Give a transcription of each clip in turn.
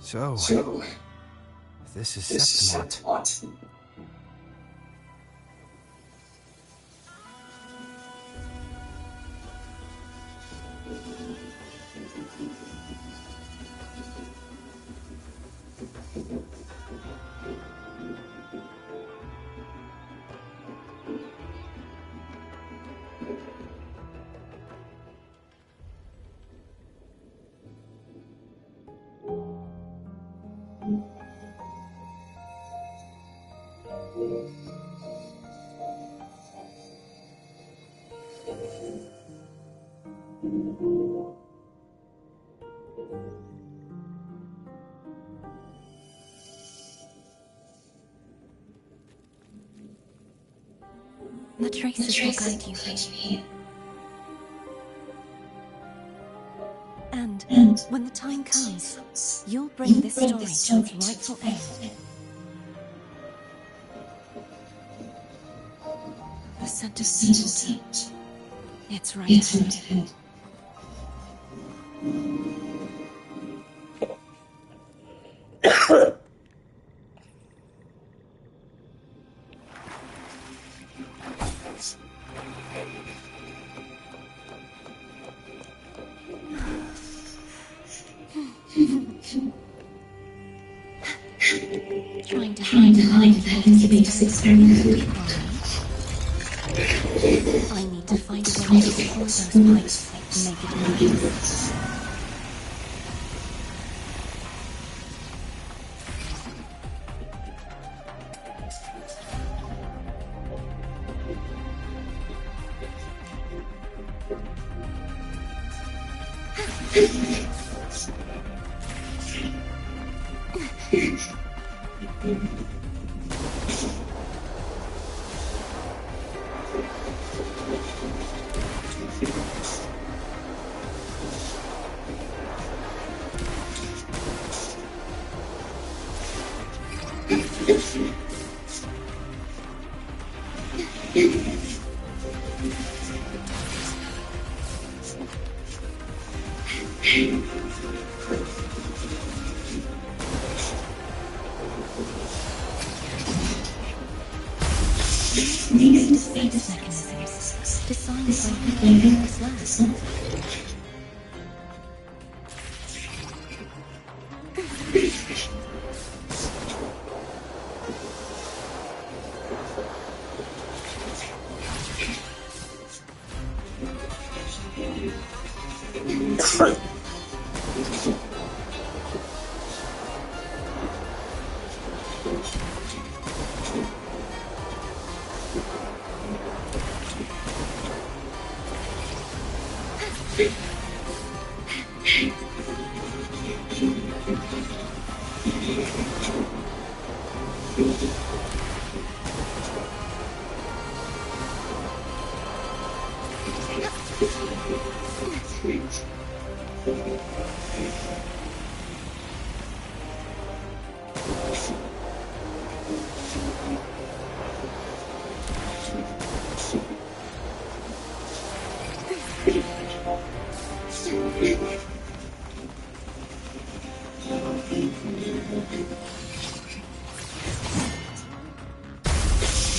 So, this is Septimont. The traces will guide you here. And when the time comes, you'll bring this story to its rightful end. The scent of Septimont. It's right ahead. Trying to hide the heaven's experiment. I need to find a way to destroy those pipes and make it work. These defense mechanisms designed by people in this land.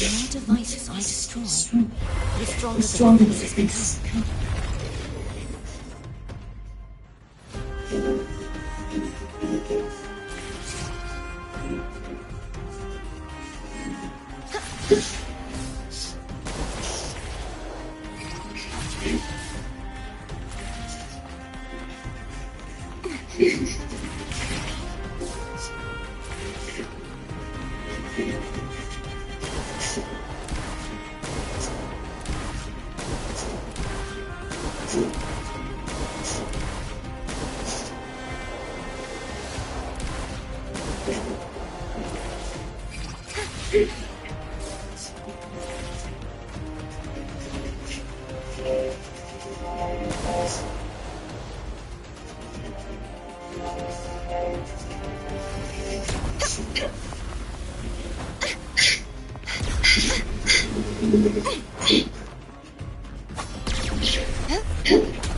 The more devices I destroy, the stronger the defenses become. Huh?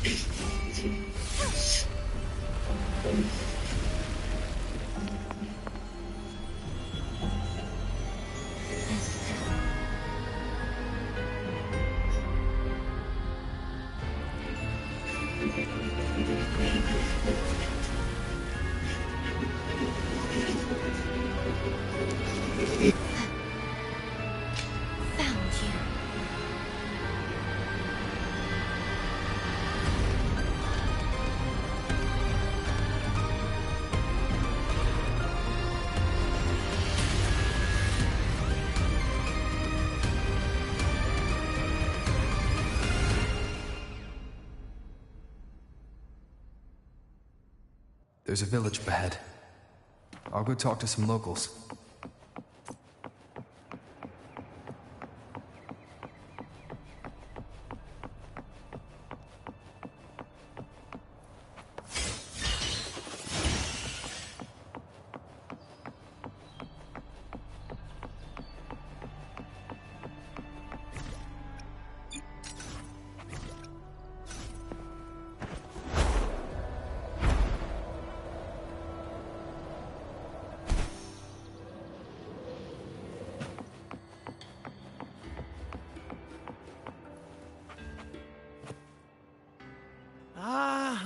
Found you. There's a village ahead. I'll go talk to some locals.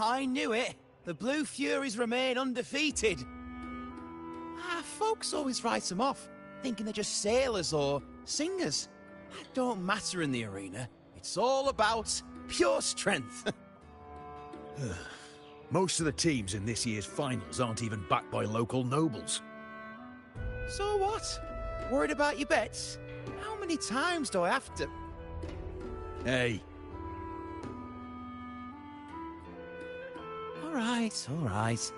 I knew it. The Blue Furies remain undefeated. Folks always write them off, thinking they're just sailors or singers. That don't matter in the arena. It's all about pure strength. Most of the teams in this year's finals aren't even backed by local nobles. So what? Worried about your bets? How many times do I have to... Hey, All right.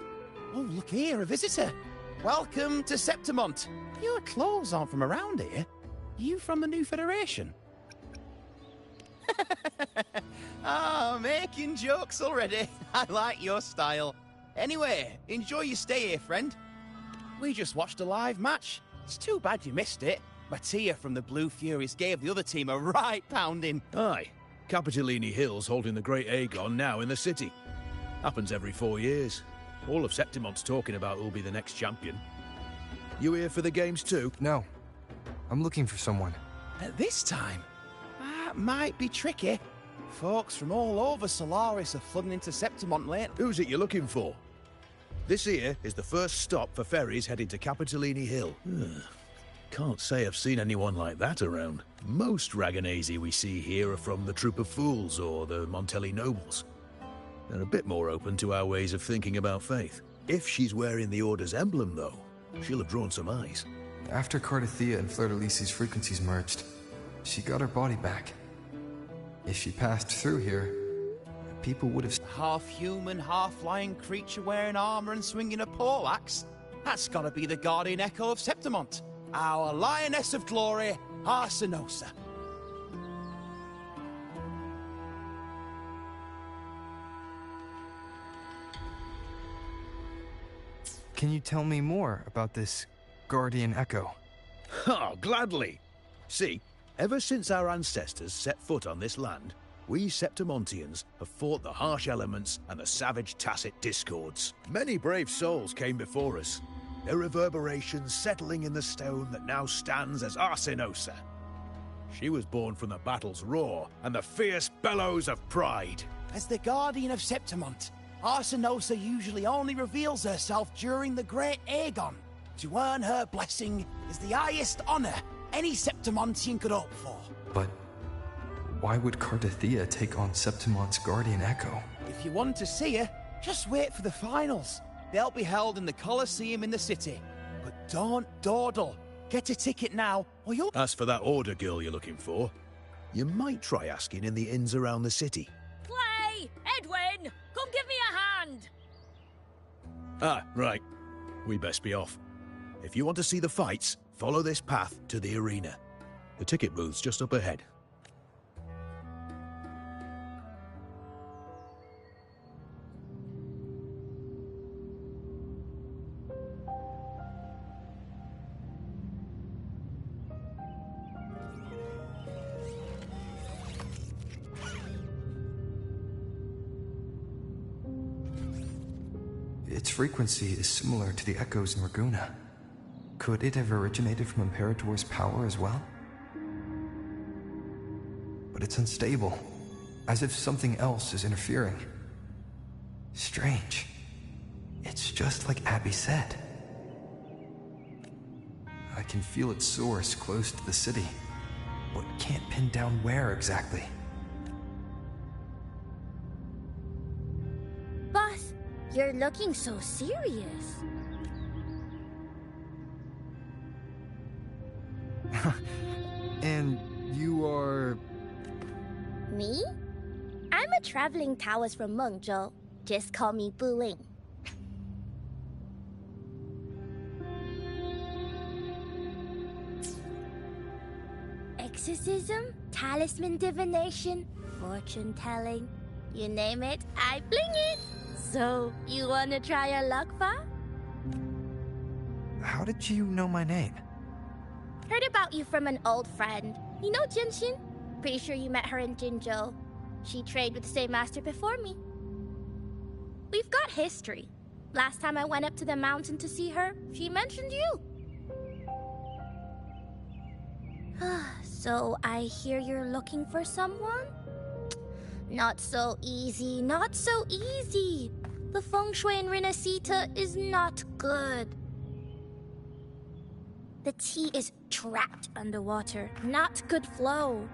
Oh, look here, a visitor. Welcome to Septimont. Your clothes aren't from around here. You from the new Federation? Making jokes already. I like your style. Anyway, enjoy your stay here, friend. We just watched a live match. It's too bad you missed it. Mattia from the Blue Furies gave the other team a right pounding. aye. Capitolini Hill's holding the Great Aegon now in the city. Happens every 4 years. All of Septimont's talking about who'll be the next champion. You here for the games too? No. I'm looking for someone. At this time? That might be tricky. Folks from all over Solaris are flooding into Septimont late. Who's it you're looking for? This here is the first stop for ferries heading to Capitolini Hill. Can't say I've seen anyone like that around. Most Raganesi we see here are from the Troop of Fools or the Montelli Nobles. They're a bit more open to our ways of thinking about faith. If she's wearing the Order's emblem, though, she'll have drawn some eyes. After Cardathia and Fleur-de-Lis's frequencies merged, she got her body back. If she passed through here, people would have... Half-human, half-lion creature wearing armor and swinging a poleaxe? That's gotta be the guardian echo of Septimont. Our lioness of glory, Arsinosa. Can you tell me more about this Guardian Echo? Oh, gladly! See, ever since our ancestors set foot on this land, we Septimontians have fought the harsh elements and the savage tacit discords. Many brave souls came before us, their reverberations settling in the stone that now stands as Arsinosa. She was born from the battle's roar and the fierce bellows of pride. As the guardian of Septimont, Arsinosa usually only reveals herself during the Great Aegon. To earn her blessing is the highest honor any Septimontian could hope for. But why would Cardathia take on Septimont's Guardian Echo? If you want to see her, just wait for the finals. They'll be held in the Colosseum in the city. But don't dawdle. Get a ticket now, or you'll... As for that Order girl you're looking for, you might try asking in the inns around the city. Clay! Edwin! Come give me a hand! Ah, right. We best be off. If you want to see the fights, follow this path to the arena. The ticket booth's just up ahead. frequency is similar to the echoes in Raguna. Could it have originated from Imperator's power as well? But it's unstable, as if something else is interfering. Strange. It's just like Abby said. I can feel its source close to the city, but can't pin down where exactly. Boss, you're looking so serious. And you are... Me? I'm a traveling Taoist from Mengzhou. Just call me Bu Ling. Exorcism, talisman divination, fortune telling. You name it, I bling it. So, you wanna try your luck, Fa? How did you know my name? Heard about you from an old friend. You know Jinshin? Pretty sure you met her in Jinzhou. She trained with the same master before me. We've got history. Last time I went up to the mountain to see her, she mentioned you. So I hear you're looking for someone? Not so easy, not so easy. The feng shui in Renacita is not good. The tea is trapped underwater, not good flow.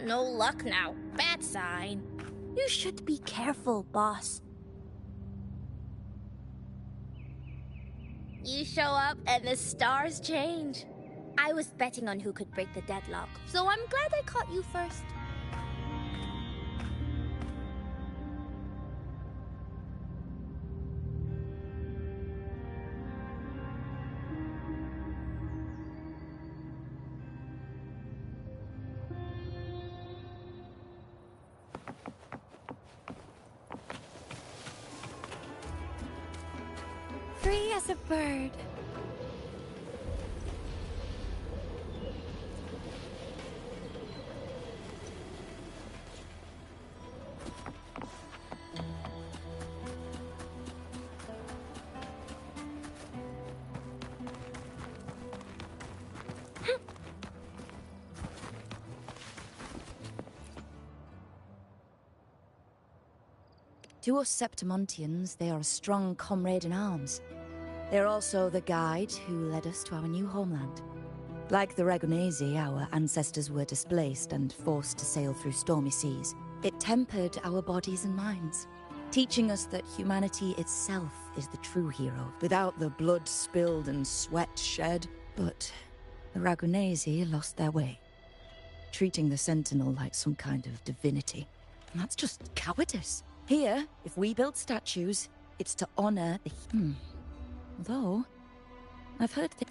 No luck now, bad sign. You should be careful, boss. You show up and the stars change. I was betting on who could break the deadlock, so I'm glad I caught you first. Free as a bird. To us Septimontians, they are a strong comrade in arms. They're also the guide who led us to our new homeland. Like the Ragunesi, our ancestors were displaced and forced to sail through stormy seas. It tempered our bodies and minds, teaching us that humanity itself is the true hero, without the blood spilled and sweat shed. But the Ragunesi lost their way, treating the Sentinel like some kind of divinity. And that's just cowardice. Here, if we build statues, it's to honor the... Although, I've heard that...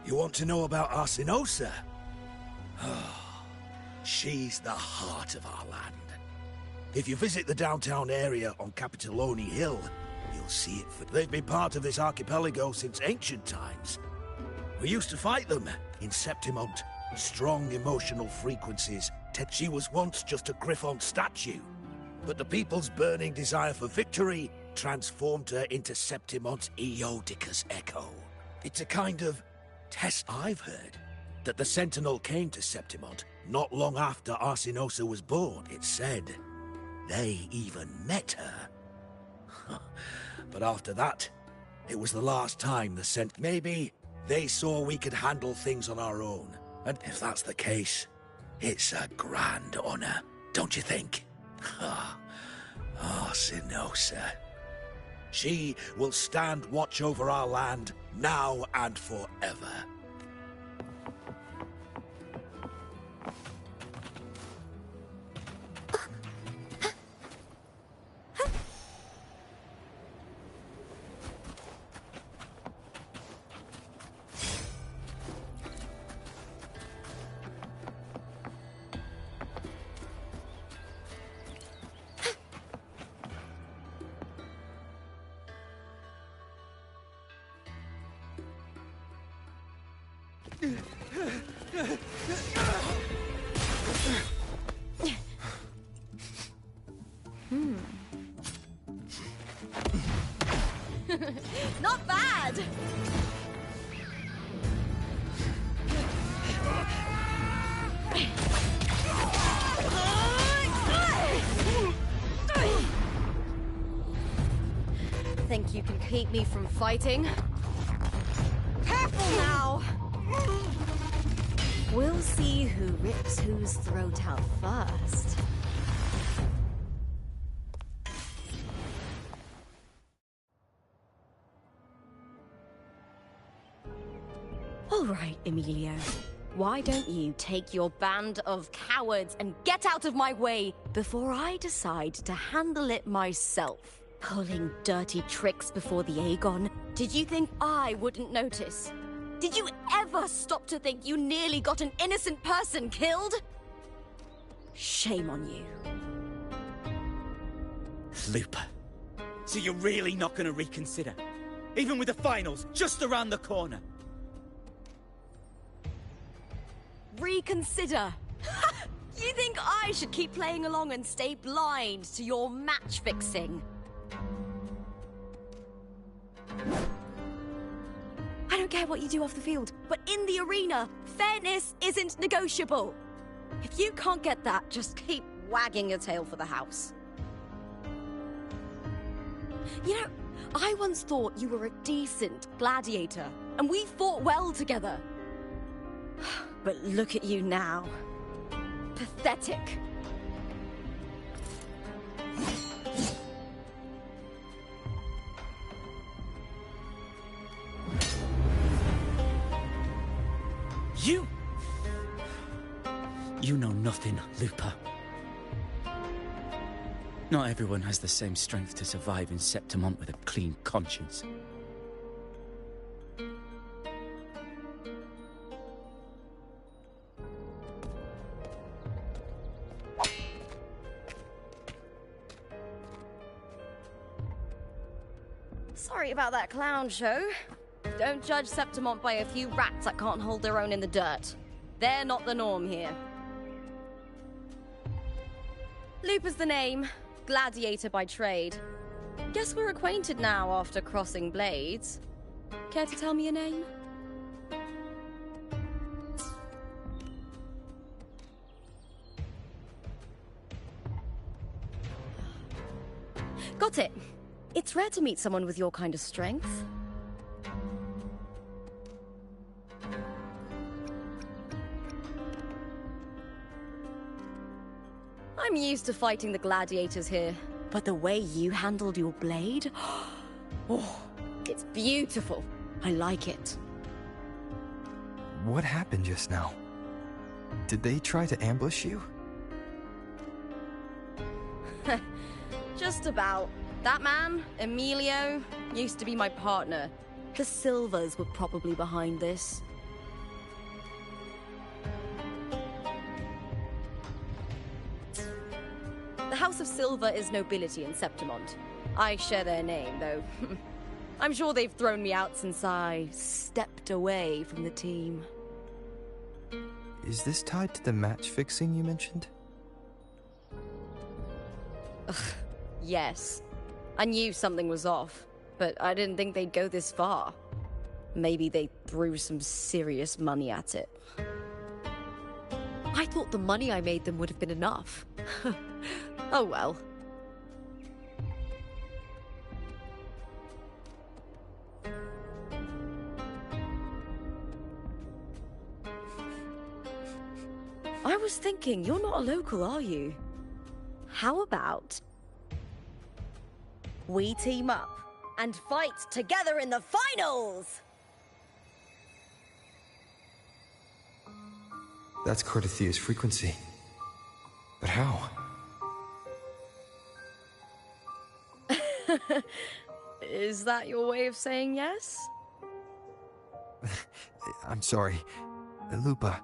You want to know about Arsinosa? She's the heart of our land. If you visit the downtown area on Capitoloni Hill, you'll see it. They've been part of this archipelago since ancient times. We used to fight them in Septimont. Strong emotional frequencies. She was once just a Griffon statue, but the people's burning desire for victory transformed her into Septimont's Eodica's echo. It's a kind of test. I've heard that the Sentinel came to Septimont not long after Arsinosa was born. It said they even met her. But after that, it was the last time the Maybe they saw we could handle things on our own. And if that's the case, it's a grand honor, don't you think? Arsinosa. She will stand watch over our land now and forever. Not bad! Think you can keep me from fighting? Careful now! We'll see who rips whose throat out first. All right, Emilio. Why don't you take your band of cowards and get out of my way before I decide to handle it myself? Pulling dirty tricks before the Aegon. Did you think I wouldn't notice? Did you ever stop to think you nearly got an innocent person killed? Shame on you. Looper. So you're really not gonna reconsider? Even with the finals just around the corner? Reconsider? You think I should keep playing along and stay blind to your match fixing? I don't care what you do off the field, but in the arena, fairness isn't negotiable. If you can't get that, just keep wagging your tail for the house. You know, I once thought you were a decent gladiator, and we fought well together. But look at you now. Pathetic. You know nothing, Looper. Not everyone has the same strength to survive in Septimont with a clean conscience. Sorry about that clown show. Don't judge Septimont by a few rats that can't hold their own in the dirt. They're not the norm here. Looper's the name. Gladiator by trade. Guess we're acquainted now after crossing blades. Care to tell me your name? Got it. It's rare to meet someone with your kind of strength. I'm used to fighting the gladiators here, but the way you handled your blade... Oh, it's beautiful. I like it. What happened just now? Did they try to ambush you? Just about. That man, Emilio, used to be my partner. The Silvers were probably behind this. The House of Silver is nobility in Septimont. I share their name, though. I'm sure they've thrown me out since I stepped away from the team. Is this tied to the match fixing you mentioned? Yes. I knew something was off, but I didn't think they'd go this far. Maybe they threw some serious money at it. I thought the money I made them would have been enough. Oh well. I was thinking, you're not a local, are you? How about we team up and fight together in the finals? That's Cardathia's frequency. But how? Is that your way of saying yes? I'm sorry. Lupa,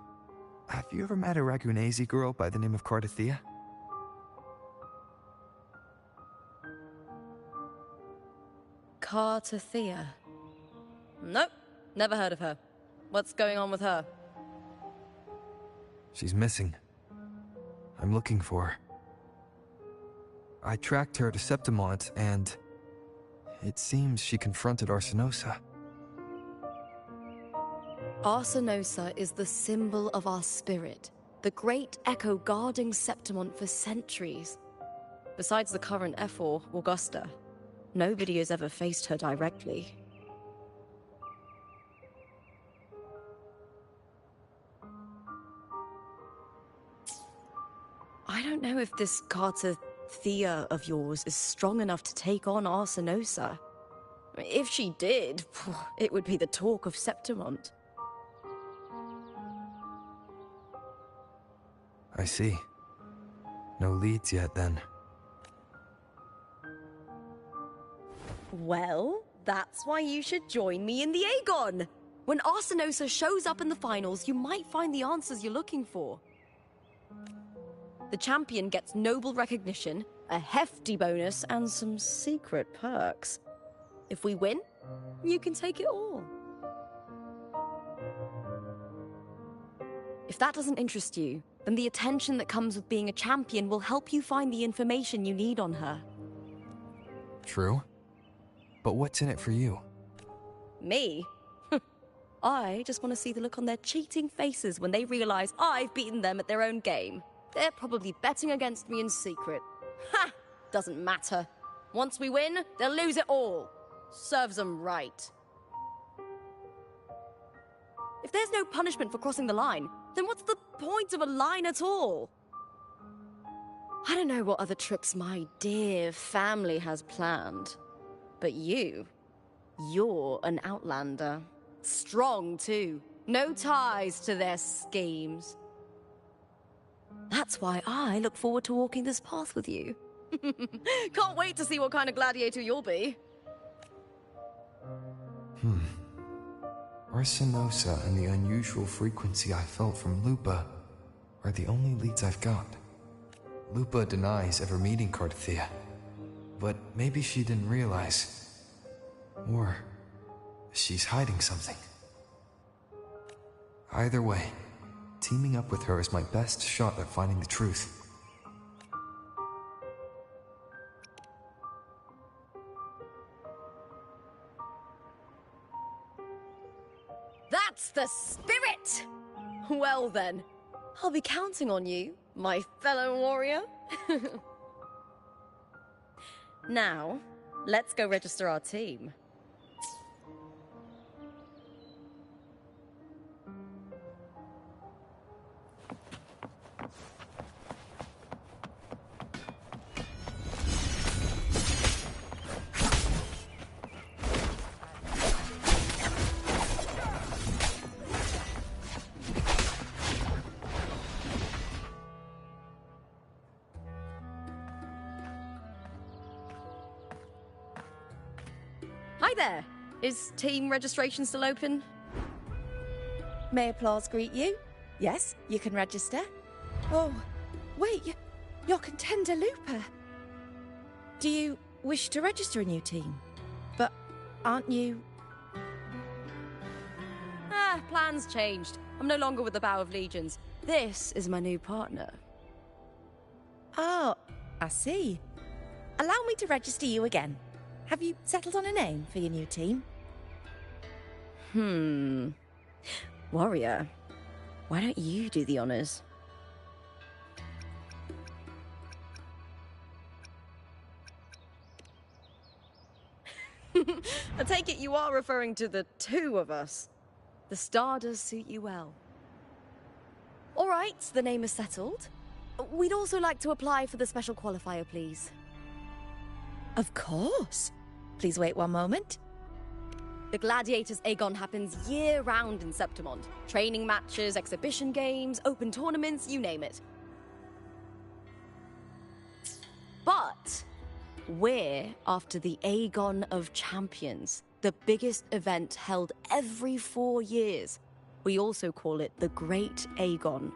have you ever met a Ragunese girl by the name of Cardathia? Cardathia? Nope, never heard of her. What's going on with her? She's missing. I'm looking for her. I tracked her to Septimont, and it seems she confronted Arsinosa. Arsinosa is the symbol of our spirit, the great echo guarding Septimont for centuries. Besides the current F4, Augusta, nobody has ever faced her directly. I don't know if this Carter Thea of yours is strong enough to take on Arsinosa. If she did, it would be the talk of Septimont. I see. No leads yet, then. Well, that's why you should join me in the Aegon! When Arsinosa shows up in the finals, you might find the answers you're looking for. The champion gets noble recognition, a hefty bonus, and some secret perks. If we win, you can take it all. If that doesn't interest you, then the attention that comes with being a champion will help you find the information you need on her. True. But what's in it for you? Me? I just want to see the look on their cheating faces when they realize I've beaten them at their own game. They're probably betting against me in secret. Ha! Doesn't matter. Once we win, they'll lose it all. Serves them right. If there's no punishment for crossing the line, then what's the point of a line at all? I don't know what other tricks my dear family has planned. But you're an outlander. Strong, too. No ties to their schemes. That's why I look forward to walking this path with you. Can't wait to see what kind of gladiator you'll be. Arsinosa and the unusual frequency I felt from Lupa are the only leads I've got. Lupa denies ever meeting Carthea, but maybe she didn't realize. Or she's hiding something. Either way, teaming up with her is my best shot at finding the truth. That's the spirit! Well then, I'll be counting on you, my fellow warrior. Now, let's go register our team. Hi there! Is team registration still open? May applause greet you? Yes, you can register. Oh, wait, you're Contender Looper. Do you wish to register a new team? But aren't you... Plans changed. I'm no longer with the Bow of Legions. This is my new partner. Oh, I see. Allow me to register you again. Have you settled on a name for your new team? Warrior, why don't you do the honors? I take it you are referring to the two of us. The star does suit you well. All right, the name is settled. We'd also like to apply for the special qualifier, please. Of course. Please wait one moment. The Gladiators Aegon happens year-round in Septimont. Training matches, exhibition games, open tournaments, you name it. But we're after the Aegon of Champions, the biggest event held every 4 years. We also call it the Great Aegon.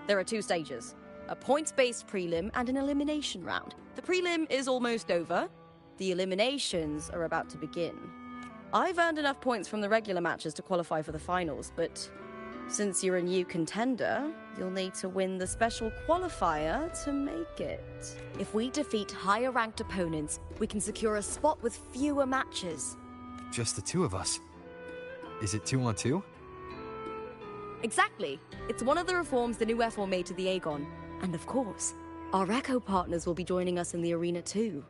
There are 2 stages, a points-based prelim and an elimination round. The prelim is almost over. The eliminations are about to begin. I've earned enough points from the regular matches to qualify for the finals, but Since you're a new contender, you'll need to win the special qualifier to make it. If we defeat higher-ranked opponents, we can secure a spot with fewer matches. Just the two of us. Is it 2-on-2? Exactly. It's one of the reforms the new F4 made to the Aegon. And of course, our Echo partners will be joining us in the arena too.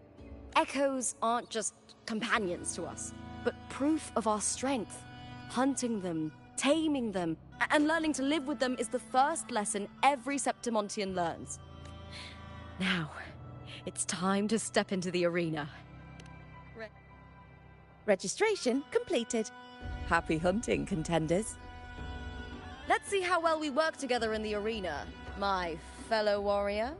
Echoes aren't just companions to us, but proof of our strength. Hunting them, taming them, and learning to live with them is the first lesson every Septimontian learns. Now, it's time to step into the arena. Registration completed. Happy hunting, contenders. Let's see how well we work together in the arena, my fellow warrior.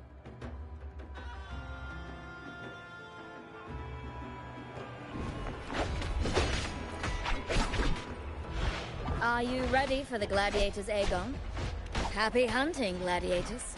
Are you ready for the gladiators, Aegon? Happy hunting, gladiators.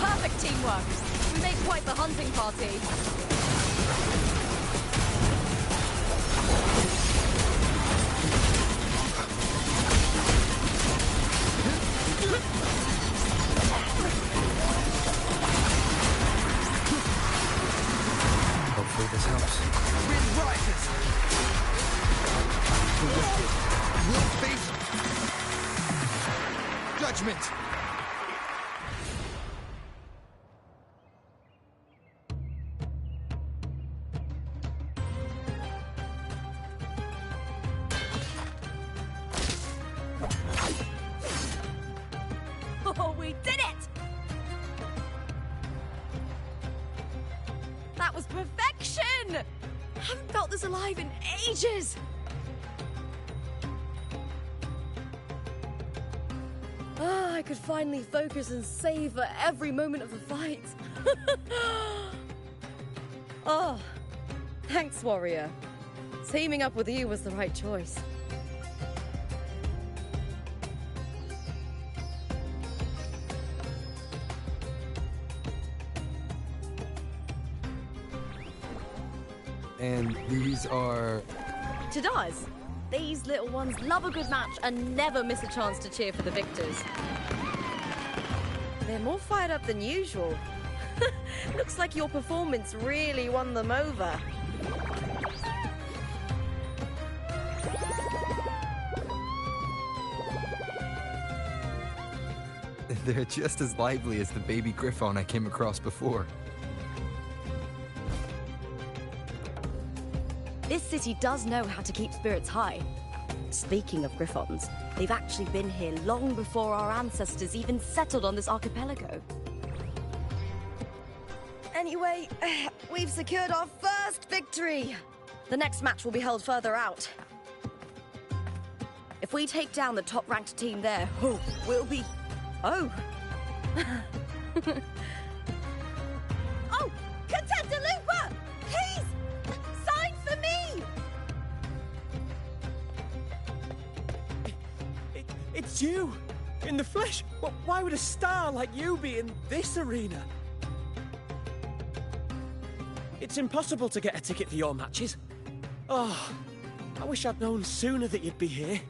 Perfect teamwork. We made quite the hunting party. Hopefully this helps. Wind rises! The wicked will face judgment! Oh, we did it! That was perfection! I haven't felt this alive in ages! Ah, I could finally focus and savor every moment of the fight. Oh, thanks, warrior. Teaming up with you was the right choice. And these are... Tadars, these little ones love a good match and never miss a chance to cheer for the victors. They're more fired up than usual. Looks like your performance really won them over. They're just as lively as the baby Griffon I came across before. This city does know how to keep spirits high. Speaking of Griffons, they've actually been here long before our ancestors even settled on this archipelago. Anyway, we've secured our first victory. The next match will be held further out. If we take down the top-ranked team there, we'll be... Oh. Oh, Contender Lupa! Please! Sign for me! It's you! In the flesh! Why would a star like you be in this arena? It's impossible to get a ticket for your matches. Oh, I wish I'd known sooner that you'd be here.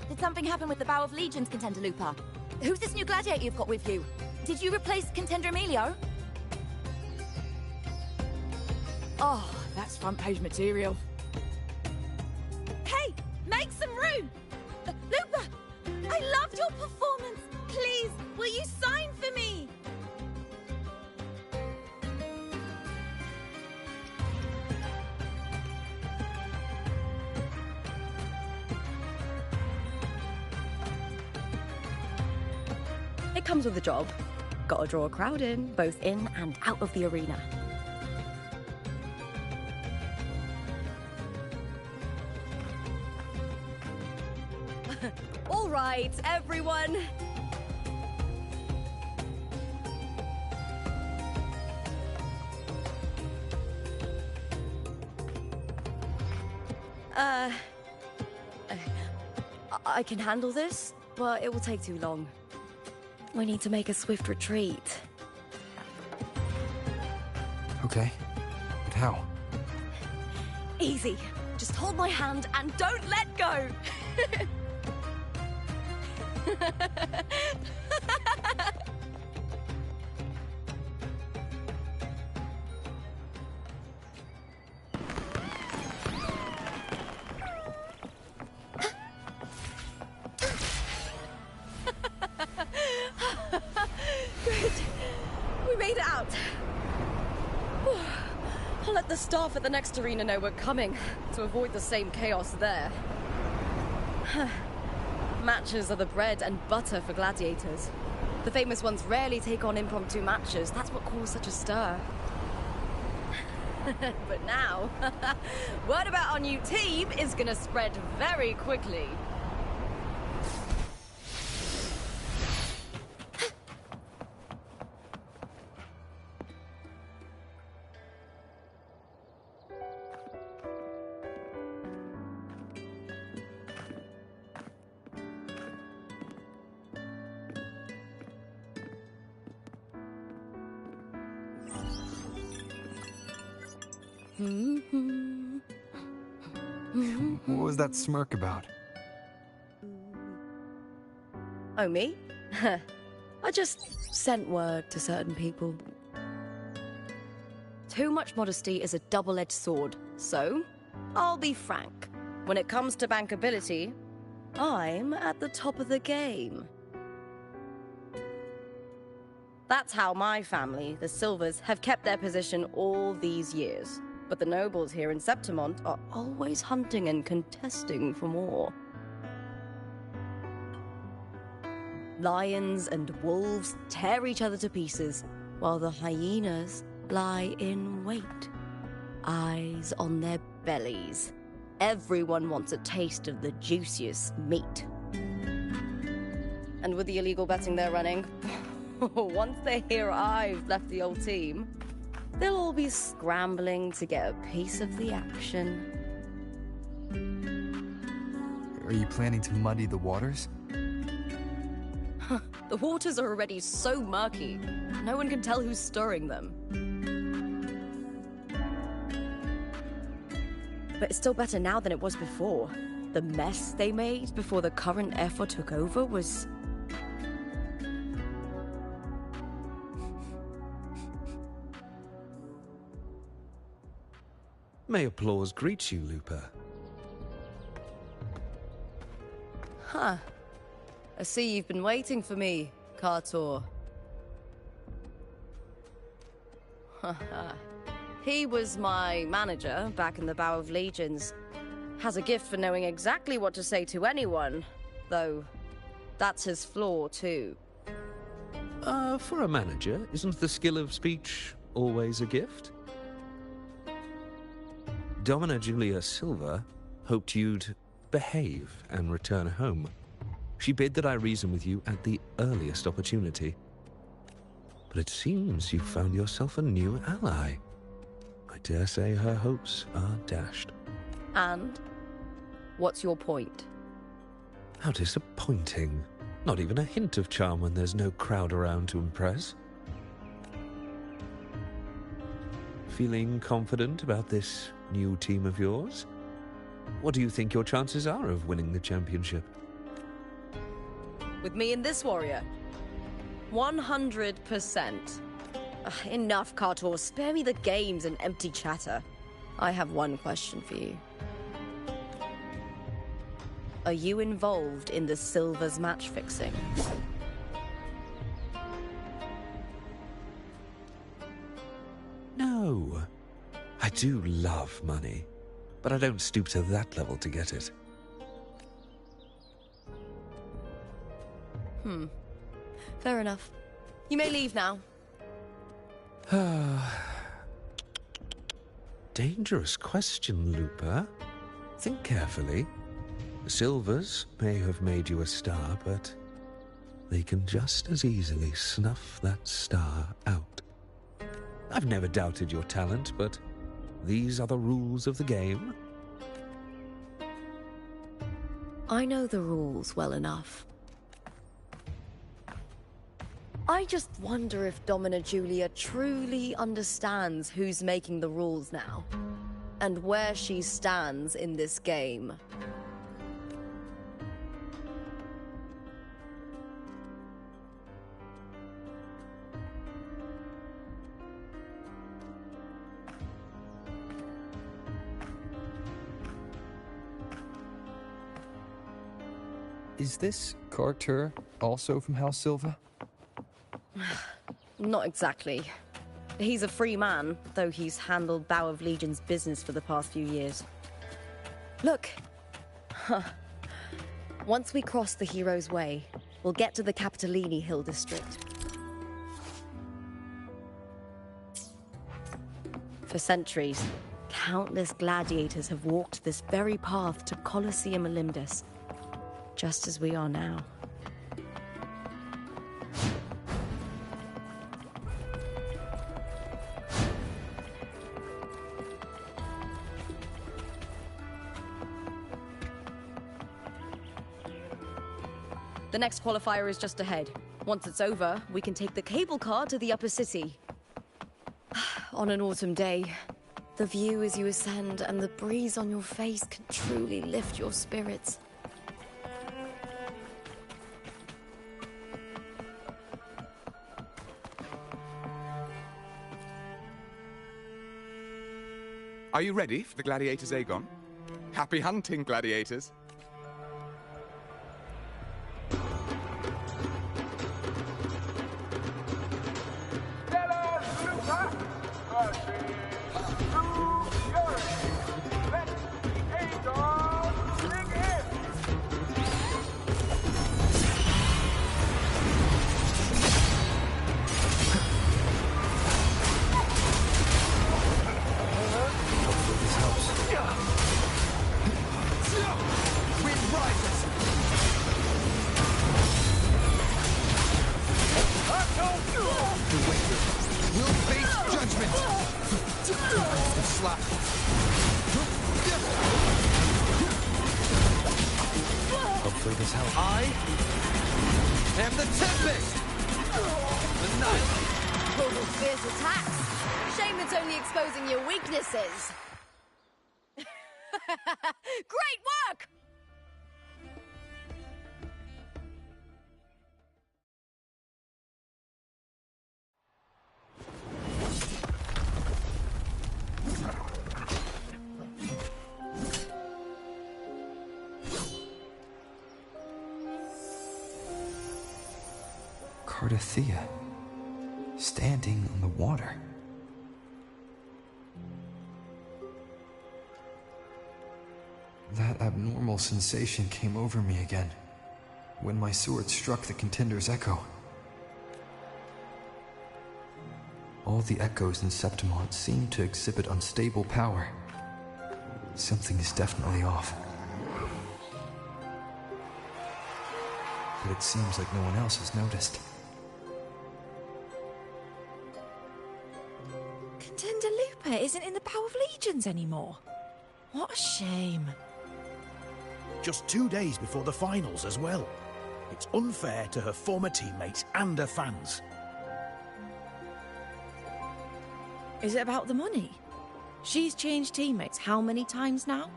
Did something happen with the Bow of Legions, Contender Lupa? Who's this new gladiator you've got with you? Did you replace Contender Emilio? Oh, that's front-page material. Hey, make some room! Lupa, I loved your performance. Please, will you sign for me? It comes with the job. Gotta draw a crowd in, both in and out of the arena. right, everyone. I can handle this, but it will take too long. We need to make a swift retreat. Okay, but how? Easy. Just hold my hand and don't let go. Good. We made it out. I'll let the staff at the next arena know we're coming, to avoid the same chaos there. Matches are the bread and butter for gladiators. The famous ones rarely take on impromptu matches. That's what caused such a stir. But now, word about our new team is gonna spread very quickly. What was that smirk about? Oh, me? I just sent word to certain people. Too much modesty is a double-edged sword, so I'll be frank. When it comes to bankability, I'm at the top of the game. That's how my family, the Silvers, have kept their position all these years. But the nobles here in Septimont are always hunting and contesting for more. Lions and wolves tear each other to pieces, while the hyenas lie in wait. Eyes on their bellies. Everyone wants a taste of the juiciest meat. And with the illegal betting they're running, once they hear I've left the old team, they'll all be scrambling to get a piece of the action. Are you planning to muddy the waters? The waters are already so murky, no one can tell who's stirring them. But it's still better now than it was before. The mess they made before the current effort took over was... May applause greet you, Lupa. Huh. I see you've been waiting for me, Kartor. He was my manager back in the Bow of Legions. Has a gift for knowing exactly what to say to anyone, though that's his flaw too. For a manager, isn't the skill of speech always a gift? Domina Julia Silva hoped you'd behave and return home. She bid that I reason with you at the earliest opportunity. But it seems you've found yourself a new ally. I dare say her hopes are dashed. And? What's your point? How disappointing. Not even a hint of charm when there's no crowd around to impress. Feeling confident about this new team of yours? What do you think your chances are of winning the championship? With me and this warrior? 100%. Enough, Kartor. Spare me the games and empty chatter. I have one question for you. Are you involved in the Silvers match fixing? No. I do love money, but I don't stoop to that level to get it. Fair enough. You may leave now. Dangerous question, Lupa. Think carefully. Silvers may have made you a star, but they can just as easily snuff that star out. I've never doubted your talent, but these are the rules of the game. I know the rules well enough. I just wonder if Domina Julia truly understands who's making the rules now, and where she stands in this game. Is this Carter also from House Silva? Not exactly. He's a free man, though he's handled Bow of Legion's business for the past few years. Look. Once we cross the Hero's Way, we'll get to the Capitolini Hill district. For centuries, countless gladiators have walked this very path to Colosseum Olympus, just as we are now. The next qualifier is just ahead. Once it's over, we can take the cable car to the upper city. On an autumn day, the view as you ascend and the breeze on your face can truly lift your spirits. Are you ready for the gladiators, Aegon? Happy hunting, gladiators! Hopefully this helps. I am the Tempest! The Night! Oh, fierce attacks! Shame it's only exposing your weaknesses! Great work! Cardothea, standing on the water. That abnormal sensation came over me again, when my sword struck the contender's echo. All the echoes in Septimont seem to exhibit unstable power. Something is definitely off. But it seems like no one else has noticed. Contender Lupa isn't in the Bow of Legions anymore. What a shame. Just 2 days before the finals as well. It's unfair to her former teammates and her fans. Is it about the money? She's changed teammates how many times now?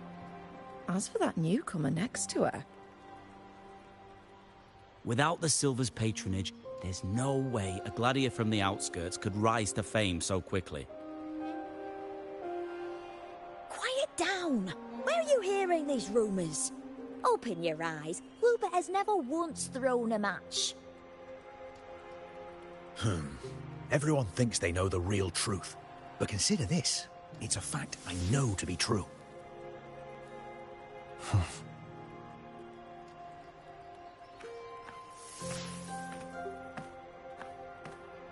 As for that newcomer next to her... Without the Silver's patronage, there's no way a gladiator from the outskirts could rise to fame so quickly. Quiet down! Where are you hearing these rumours? Open your eyes. Lupa has never once thrown a match. Everyone thinks they know the real truth. But consider this. It's a fact I know to be true.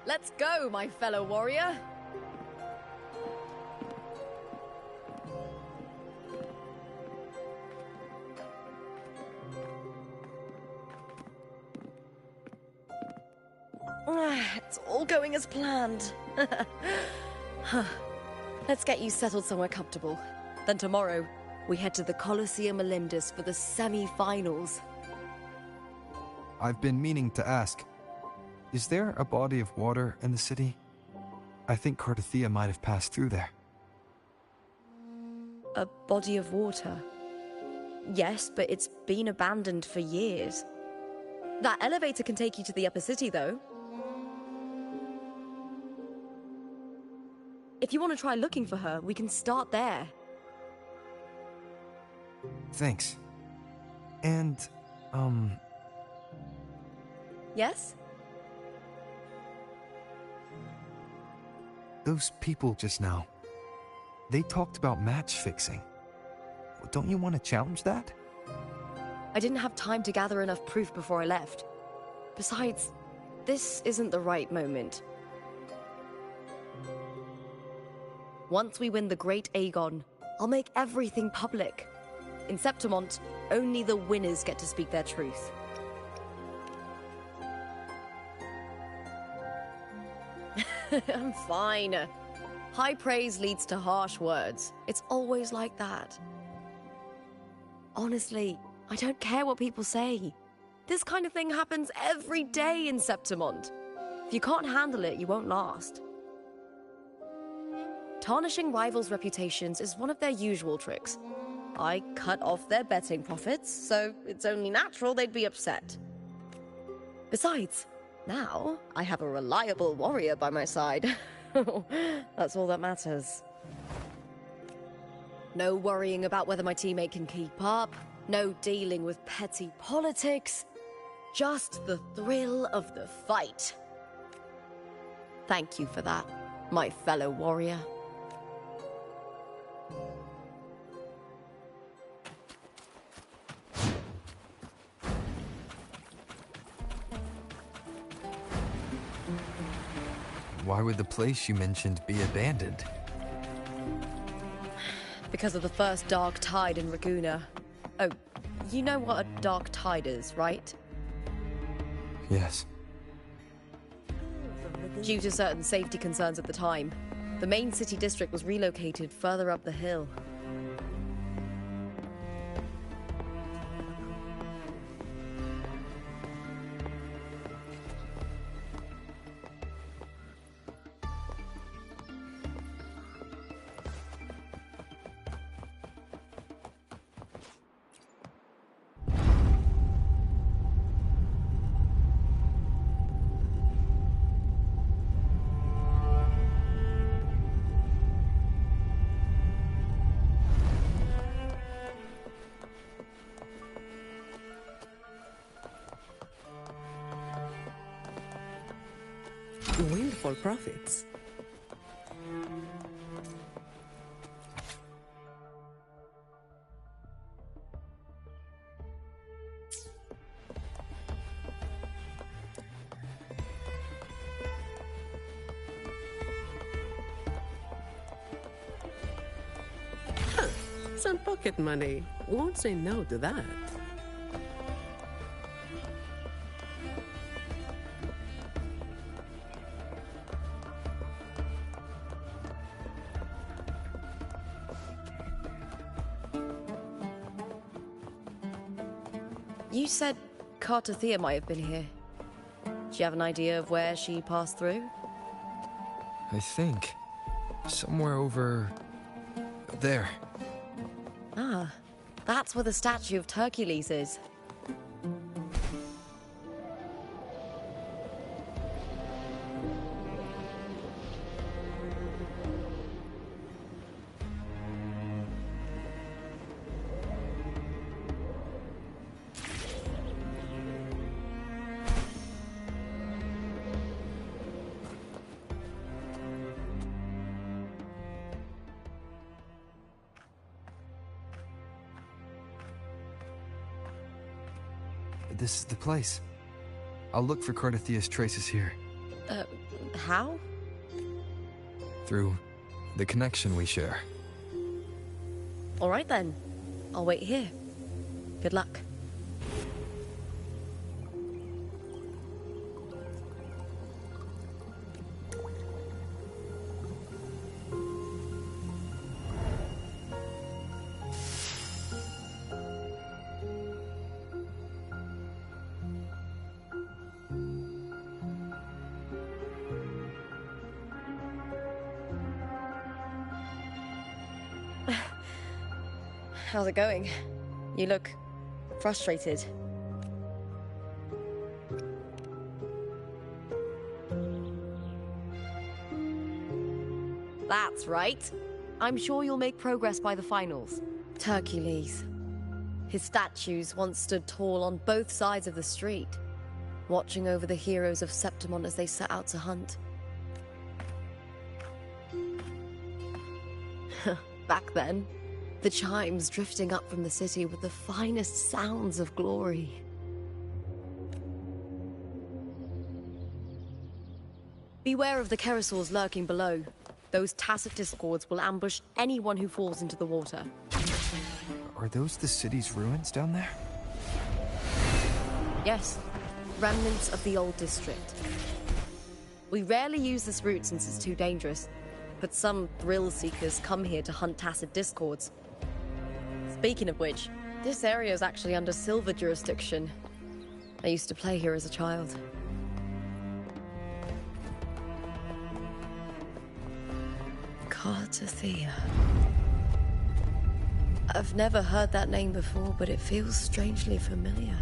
Let's go, my fellow warrior! It's all going as planned. Let's get you settled somewhere comfortable. Then tomorrow, we head to the Colosseum Olympus for the semi-finals. I've been meaning to ask, is there a body of water in the city? I think Cardothea might have passed through there. A body of water? Yes, but it's been abandoned for years. That elevator can take you to the upper city, though. If you want to try looking for her, we can start there. Thanks. And, Yes? those people just now, they talked about match fixing. Don't you want to challenge that? I didn't have time to gather enough proof before I left. Besides, this isn't the right moment. Once we win the Great Aegon, I'll make everything public. In Septimont, only the winners get to speak their truth. I'm fine. High praise leads to harsh words. It's always like that. Honestly, I don't care what people say. This kind of thing happens every day in Septimont. If you can't handle it, you won't last. Tarnishing rivals' reputations is one of their usual tricks. I cut off their betting profits, so it's only natural they'd be upset. Besides, now I have a reliable warrior by my side. That's all that matters. No worrying about whether my teammate can keep up, no dealing with petty politics, just the thrill of the fight. Thank you for that, my fellow warrior. Why would the place you mentioned be abandoned? Because of the first dark tide in Raguna. Oh, you know what a dark tide is, right? Yes. Due to certain safety concerns at the time, the main city district was relocated further up the hill. Windfall profits. Huh, some pocket money. Won't say no to that. You said Cardothea might have been here. Do you have an idea of where she passed through? I think somewhere over there. Ah, that's where the statue of Hercules is. This is the place. I'll look for Cardothea's traces here. How? Through the connection we share. All right then. I'll wait here. Good luck. how's it going? You look frustrated. That's right. I'm sure you'll make progress by the finals. Hercules. His statues once stood tall on both sides of the street, watching over the heroes of Septimont as they set out to hunt. Back then, the chimes drifting up from the city were the finest sounds of glory. Beware of the Kerosaurs lurking below. Those tacit discords will ambush anyone who falls into the water. Are those the city's ruins down there? Yes, remnants of the old district. We rarely use this route since it's too dangerous, but some thrill-seekers come here to hunt tacit discords. Speaking of which, this area is actually under Silver jurisdiction. I used to play here as a child. Cartathea. I've never heard that name before, but it feels strangely familiar.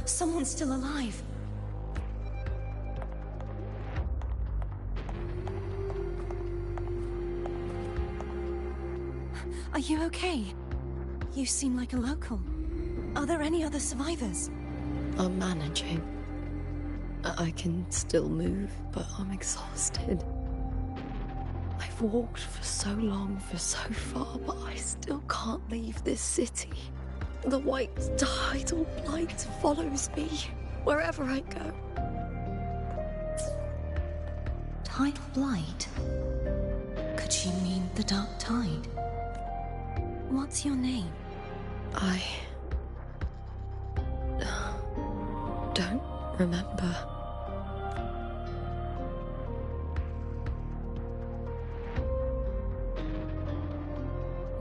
Someone's still alive. Are you okay? You seem like a local. Are there any other survivors? I'm managing. I can still move, but I'm exhausted. I've walked for so long, for so far, but I still can't leave this city. The white tidal blight follows me wherever I go. Tidal blight? Could she mean the dark tide? What's your name? I don't remember.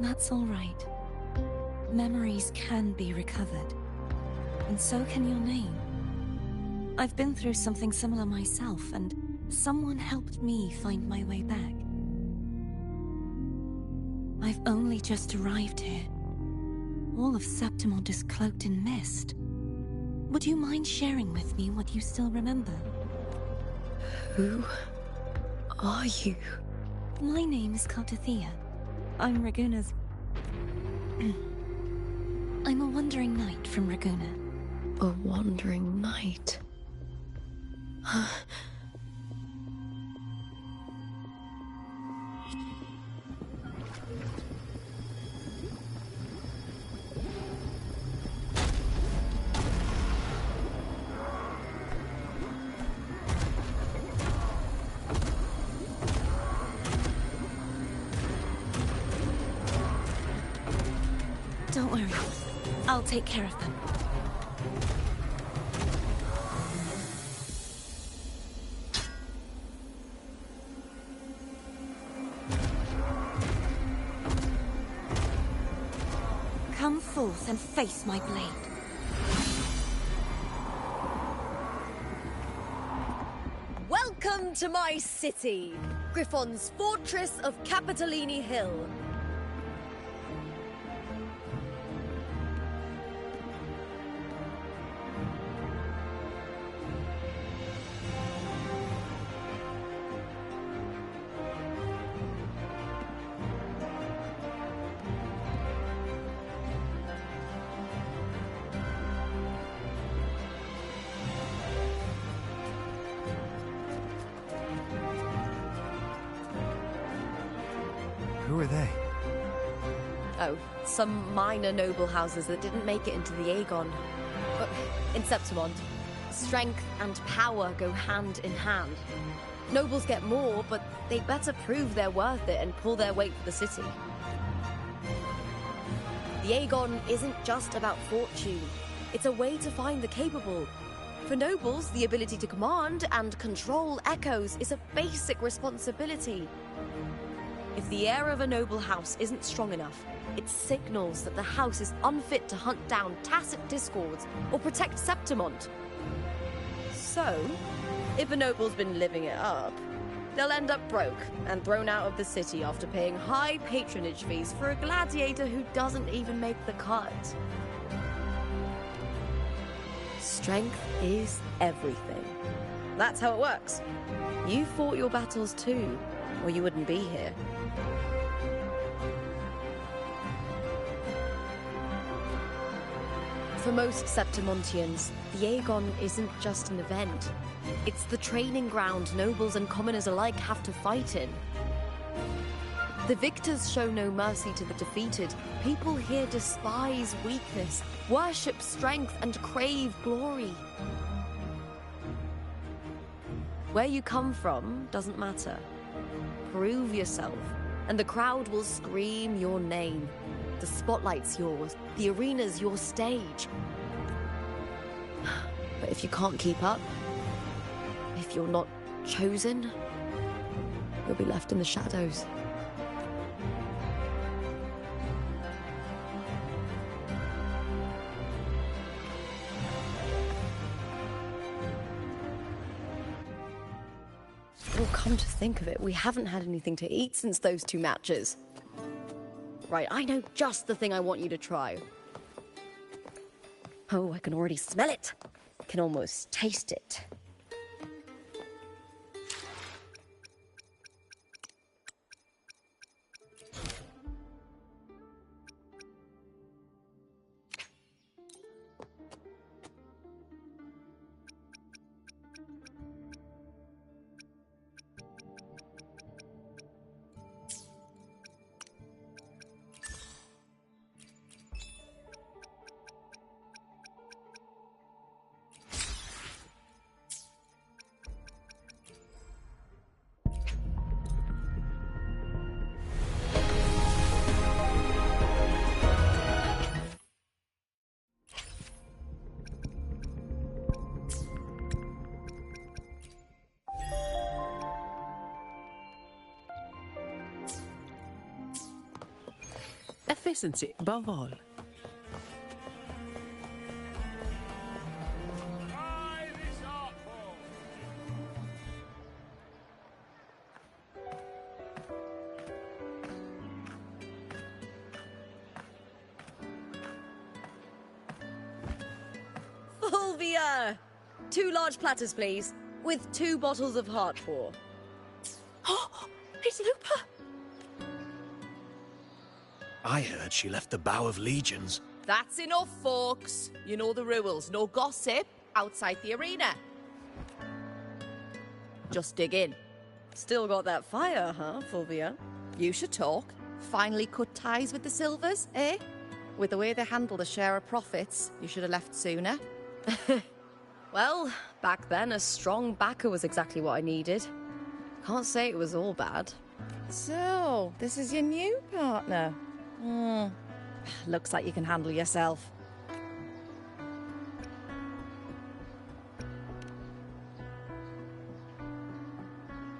That's all right. Memories can be recovered, and so can your name. I've been through something similar myself, and someone helped me find my way back. I've only just arrived here. All of Septimont is cloaked in mist. Would you mind sharing with me what you still remember? Who are you? My name is Cartathea. I'm Raguna's... I'm a wandering knight from Raguna. A wandering knight? Don't worry. I'll take care of them. Come forth and face my blade. Welcome to my city, Griffon's fortress of Capitolini Hill. Who are they? Oh, some minor noble houses that didn't make it into the Aegon. In Septimont, strength and power go hand in hand. Nobles get more, but they better prove they're worth it and pull their weight for the city. The Aegon isn't just about fortune. It's a way to find the capable. For nobles, the ability to command and control echoes is a basic responsibility. If the heir of a noble house isn't strong enough, it signals that the house is unfit to hunt down tacit discords or protect Septimont. So, if a noble's been living it up, they'll end up broke and thrown out of the city after paying high patronage fees for a gladiator who doesn't even make the cut. Strength is everything. That's how it works. You fought your battles too, or you wouldn't be here. For most Septimontians, the Aegon isn't just an event. It's the training ground nobles and commoners alike have to fight in. The victors show no mercy to the defeated. People here despise weakness, worship strength, and crave glory. Where you come from doesn't matter. Prove yourself, and the crowd will scream your name. The spotlight's yours, the arena's your stage. But if you can't keep up, if you're not chosen, you'll be left in the shadows. Well, come to think of it, we haven't had anything to eat since those 2 matches. Right, I know just the thing I want you to try. Oh, I can already smell it. I can almost taste it. Efficiency above all. Fulvia! 2 large platters, please, with 2 bottles of Heartpour. Oh, it's Lupa! I heard she left the Bow of Legions. That's enough, folks. You know the rules. No gossip outside the arena. Just dig in. Still got that fire, huh, Fulvia? You should talk. Finally cut ties with the Silvers, eh? With the way they handle the share of profits, you should have left sooner. Well, back then, a strong backer was exactly what I needed. Can't say it was all bad. So, this is your new partner. Looks like you can handle yourself.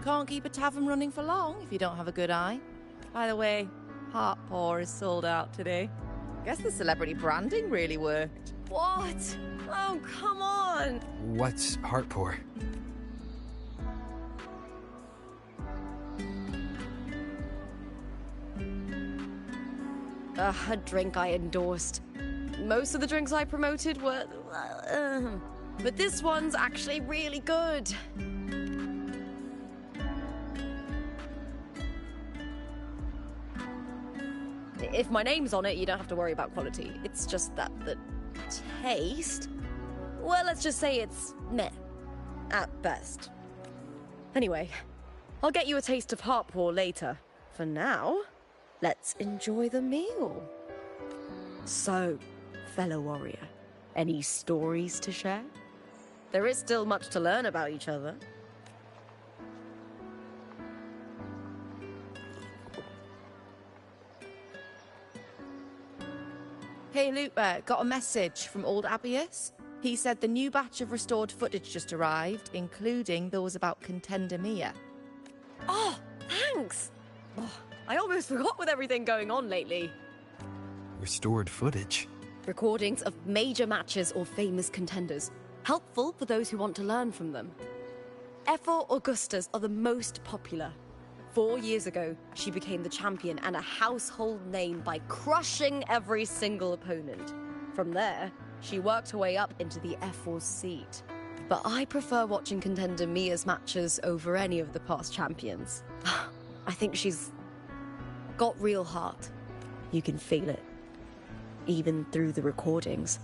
Can't keep a tavern running for long if you don't have a good eye. By the way, Heartpour is sold out today. Guess the celebrity branding really worked. What? Oh, come on! What's Heartpour? A drink I endorsed. Most of the drinks I promoted were... but this one's actually really good. If my name's on it, you don't have to worry about quality. It's just that the taste... Well, let's just say it's meh. At best. Anyway, I'll get you a taste of Heartpour later. For now, let's enjoy the meal. So, fellow warrior, any stories to share? There is still much to learn about each other. Hey, Lupa, got a message from old Abius. He said the new batch of restored footage just arrived, including those about Contender Mia. Oh, thanks! Oh, I almost forgot with everything going on lately. Restored footage? Recordings of major matches or famous contenders. Helpful for those who want to learn from them. Ephor Augustas are the most popular. 4 years ago, she became the champion and a household name by crushing every single opponent. From there, she worked her way up into the Ephor's seat. But I prefer watching Contender Mia's matches over any of the past champions. I think she's got real heart. You can feel it. Even through the recordings.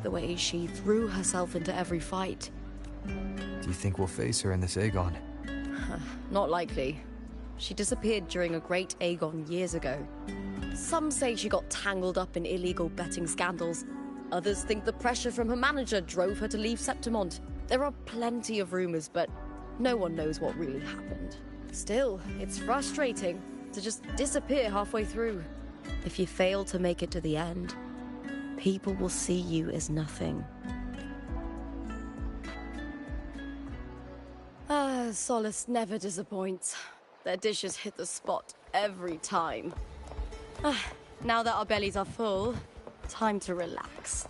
The way she threw herself into every fight. Do you think we'll face her in this Aegon? Not likely. She disappeared during a great Aegon years ago. Some say she got tangled up in illegal betting scandals. Others think the pressure from her manager drove her to leave Septimont. There are plenty of rumors, but no one knows what really happened. Still, it's frustrating to just disappear halfway through. If you fail to make it to the end, people will see you as nothing. Solace never disappoints. Their dishes hit the spot every time. Now that our bellies are full, time to relax.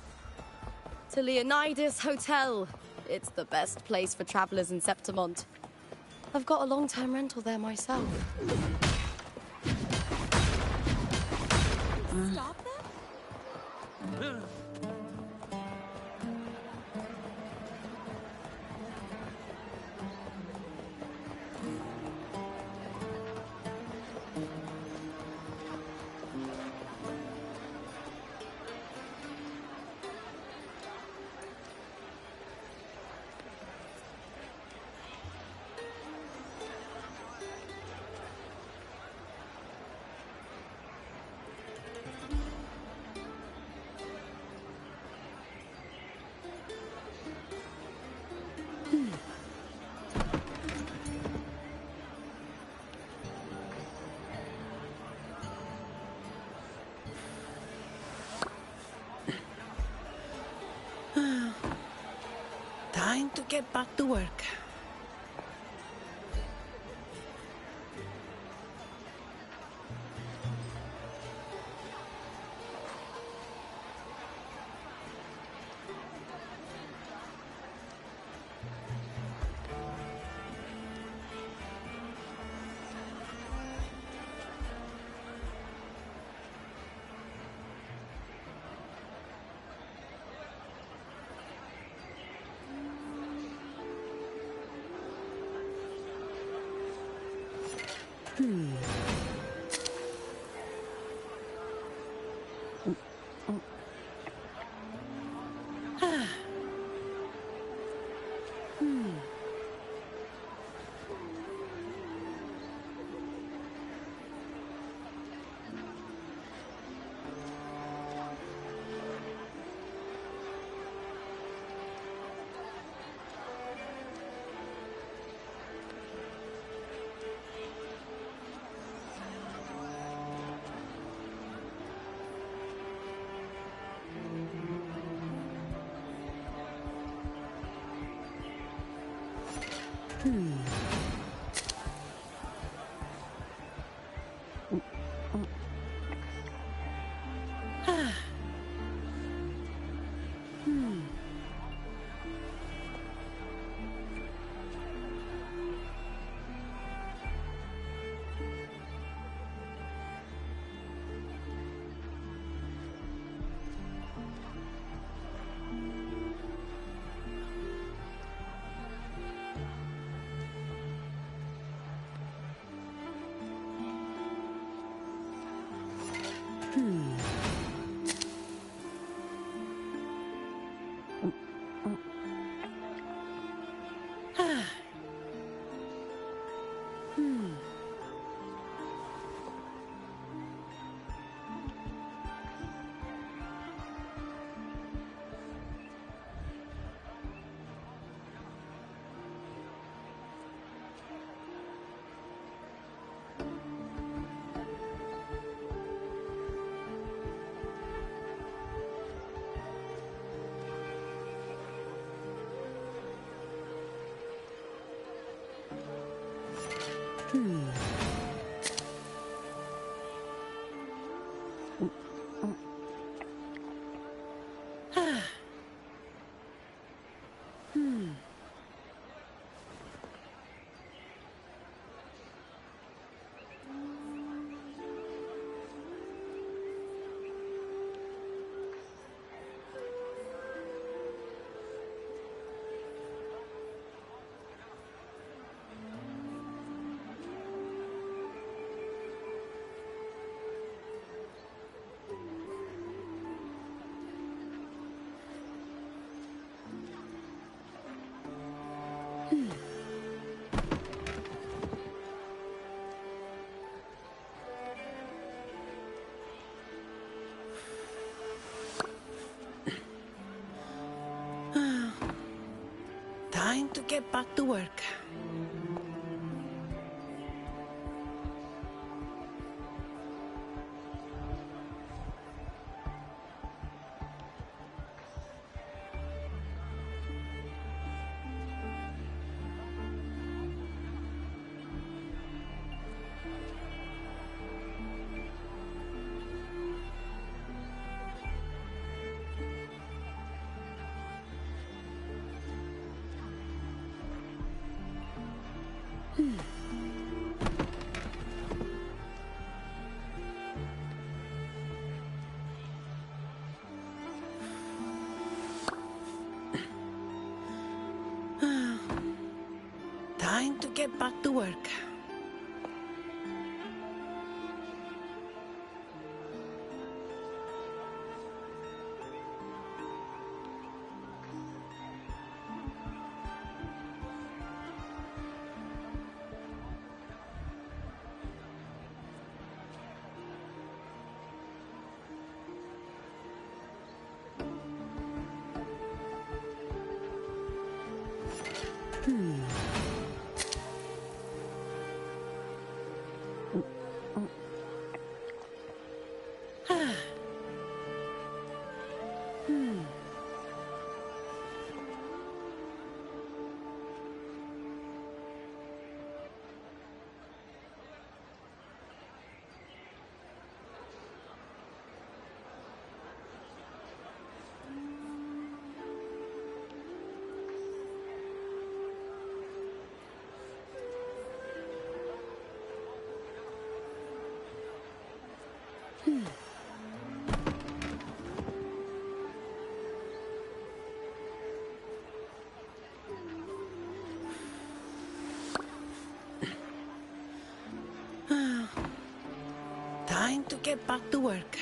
To Leonidas Hotel. It's the best place for travelers in Septimont. I've got a long-term rental there myself. Stop them? Time to get back to work. Time to get back to work. Time to get back to work. Time to get back to work.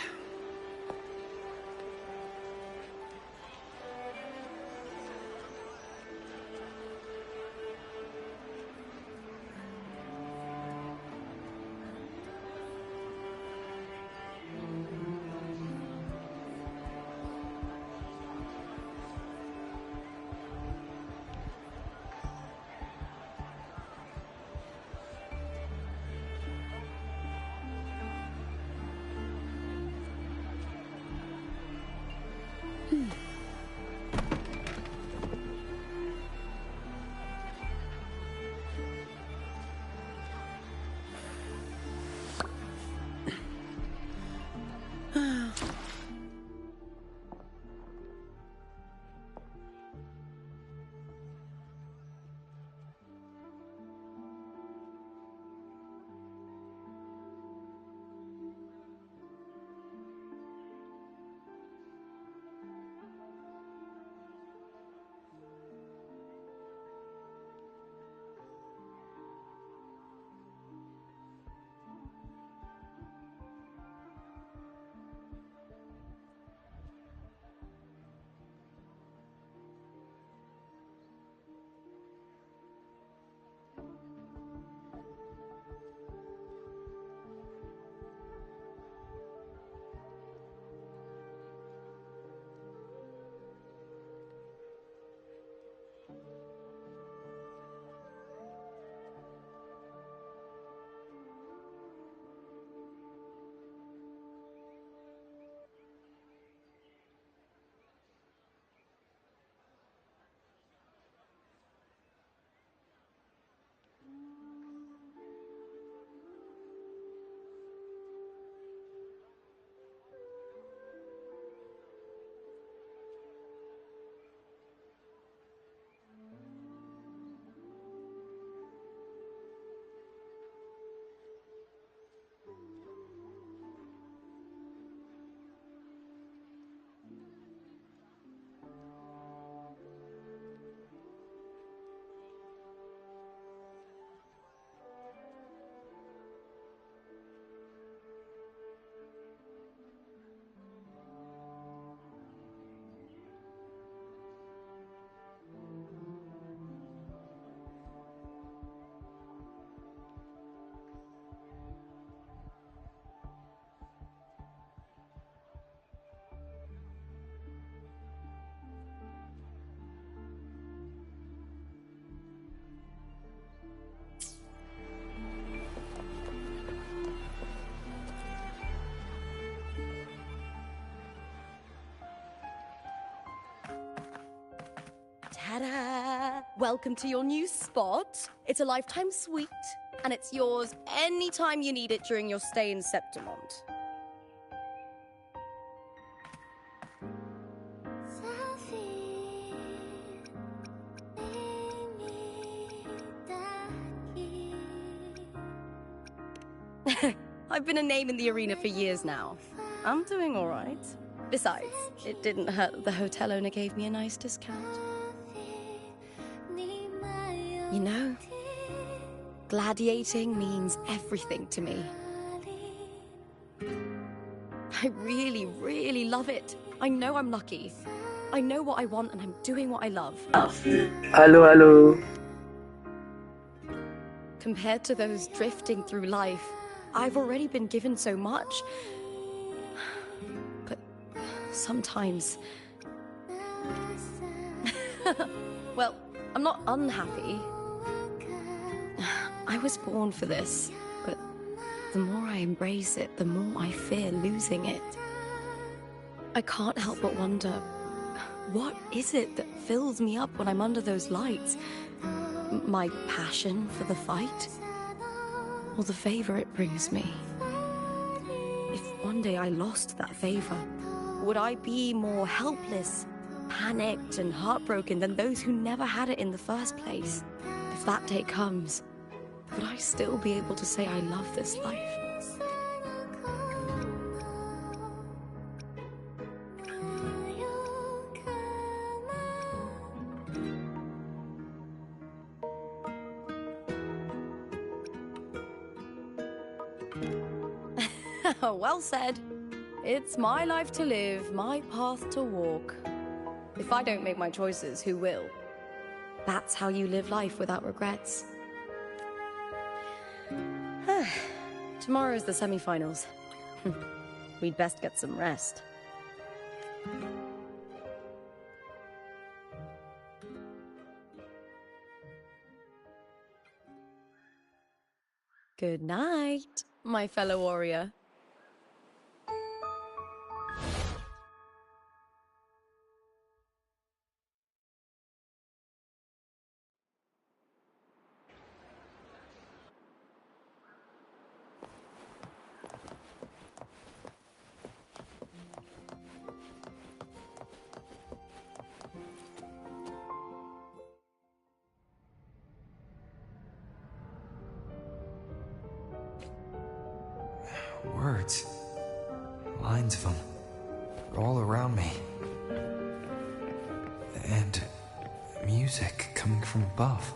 Ta-da! Welcome to your new spot. It's a lifetime suite, and it's yours anytime you need it during your stay in Septimont. I've been a name in the arena for years now. I'm doing all right. Besides, it didn't hurt that the hotel owner gave me a nice discount. You know, gladiating means everything to me. I really, really love it. I know I'm lucky. I know what I want and I'm doing what I love. Hello. Compared to those drifting through life, I've already been given so much. But sometimes... Well, I'm not unhappy. I was born for this, but the more I embrace it, the more I fear losing it. I can't help but wonder, what is it that fills me up when I'm under those lights? My passion for the fight? Or the favor it brings me? If one day I lost that favor, would I be more helpless, panicked and heartbroken than those who never had it in the first place? If that day comes, would I still be able to say I love this life? Well said. It's my life to live, my path to walk. If I don't make my choices, who will? That's how you live life without regrets. Tomorrow's the semi-finals. We'd best get some rest. Good night, my fellow warrior. Words. Lines of them. All around me. And music coming from above.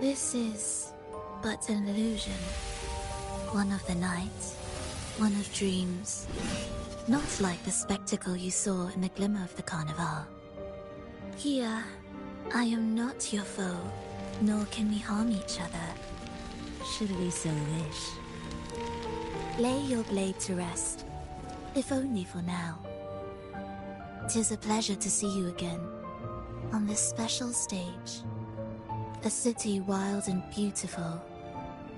This is but an illusion. One of the nights, one of dreams. Not like the spectacle you saw in the glimmer of the carnival. Here, I am not your foe, nor can we harm each other, should we so wish. Lay your blade to rest, if only for now. 'Tis a pleasure to see you again, on this special stage. A city wild and beautiful,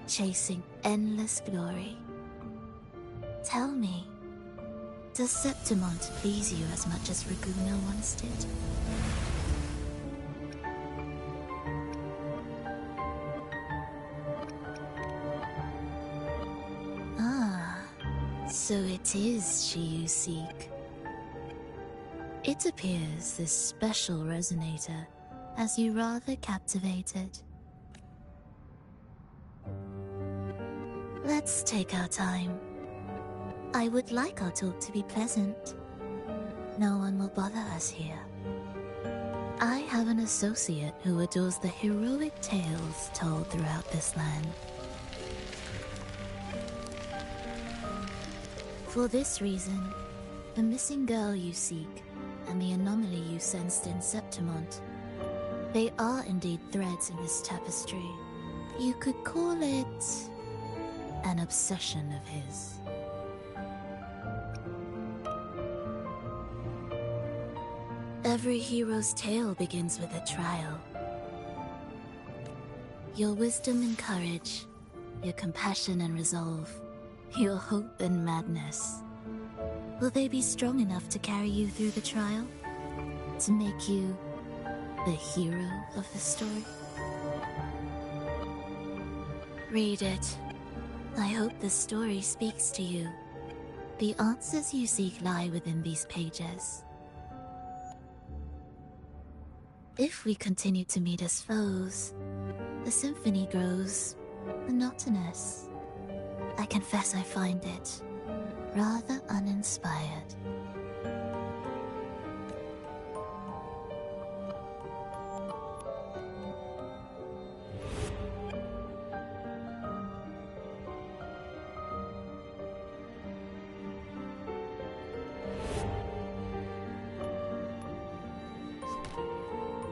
chasing endless glory. Tell me, does Septimont please you as much as Raguno once did? Ah, so it is she you seek. It appears this special resonator has you rather captivated. Let's take our time. I would like our talk to be pleasant. No one will bother us here. I have an associate who adores the heroic tales told throughout this land. For this reason, the missing girl you seek and the anomaly you sensed in Septimont, they are indeed threads in this tapestry. You could call it an obsession of his. Every hero's tale begins with a trial. Your wisdom and courage, your compassion and resolve, your hope and madness. Will they be strong enough to carry you through the trial? To make you the hero of the story? Read it. I hope the story speaks to you. The answers you seek lie within these pages. If we continue to meet as foes, the symphony grows monotonous. I confess I find it rather uninspired.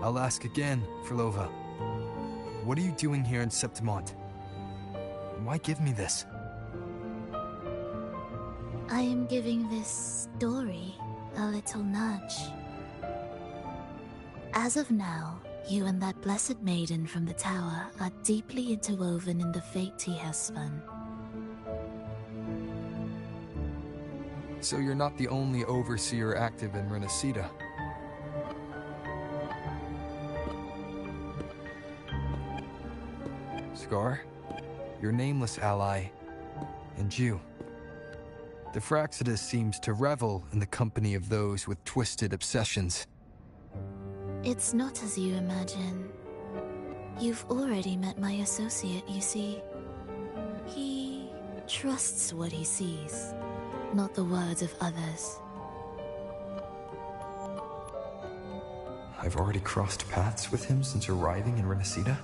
I'll ask again, Frolova. What are you doing here in Septimont? Why give me this? I am giving this story a little nudge. As of now, you and that blessed maiden from the tower are deeply interwoven in the fate he has spun. So you're not the only overseer active in Renacida. Scar, your nameless ally, and you. The Fraxidus seems to revel in the company of those with twisted obsessions. It's not as you imagine. You've already met my associate, you see. He trusts what he sees, not the words of others. I've already crossed paths with him since arriving in Renacida?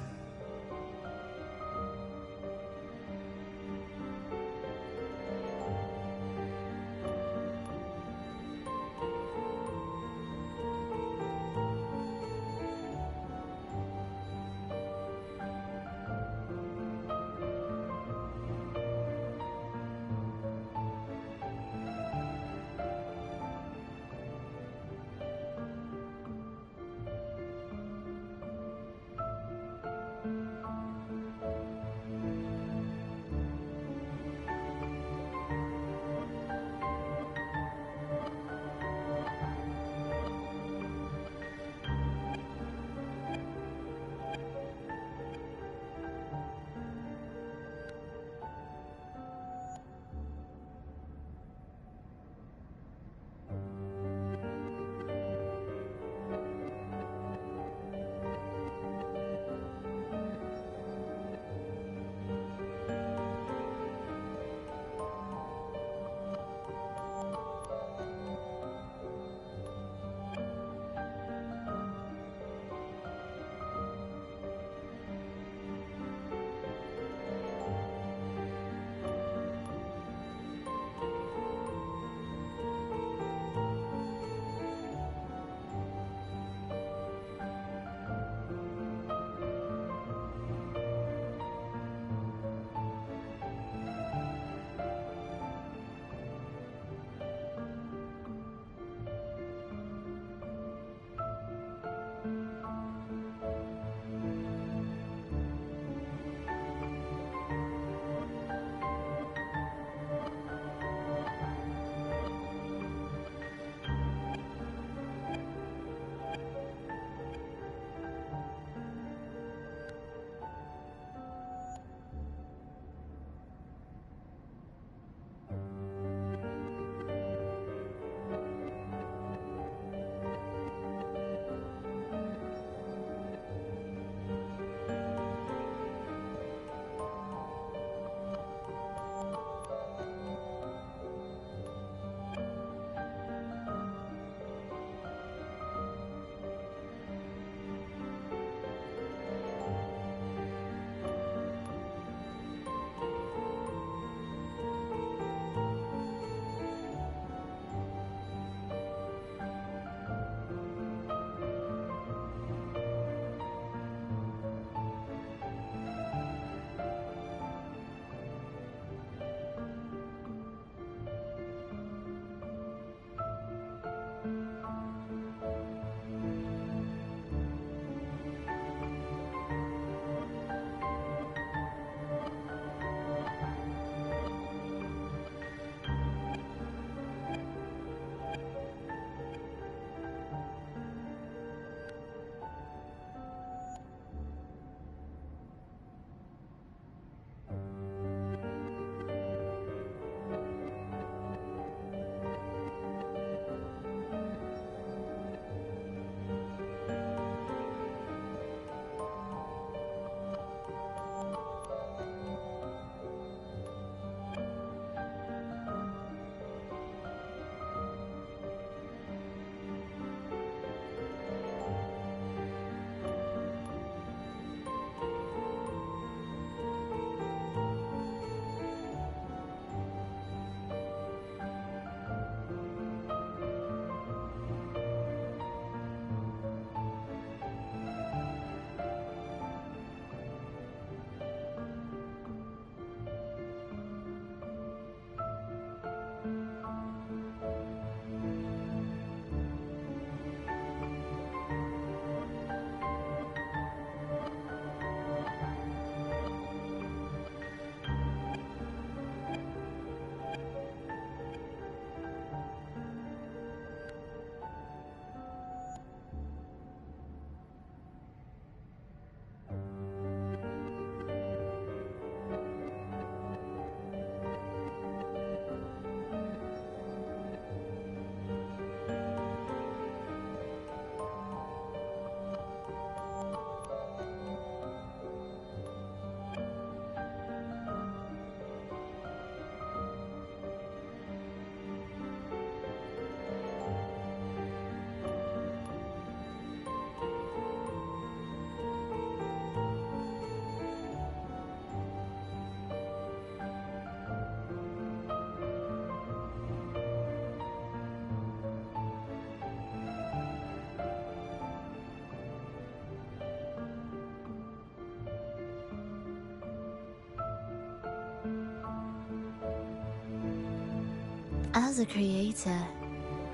As a creator,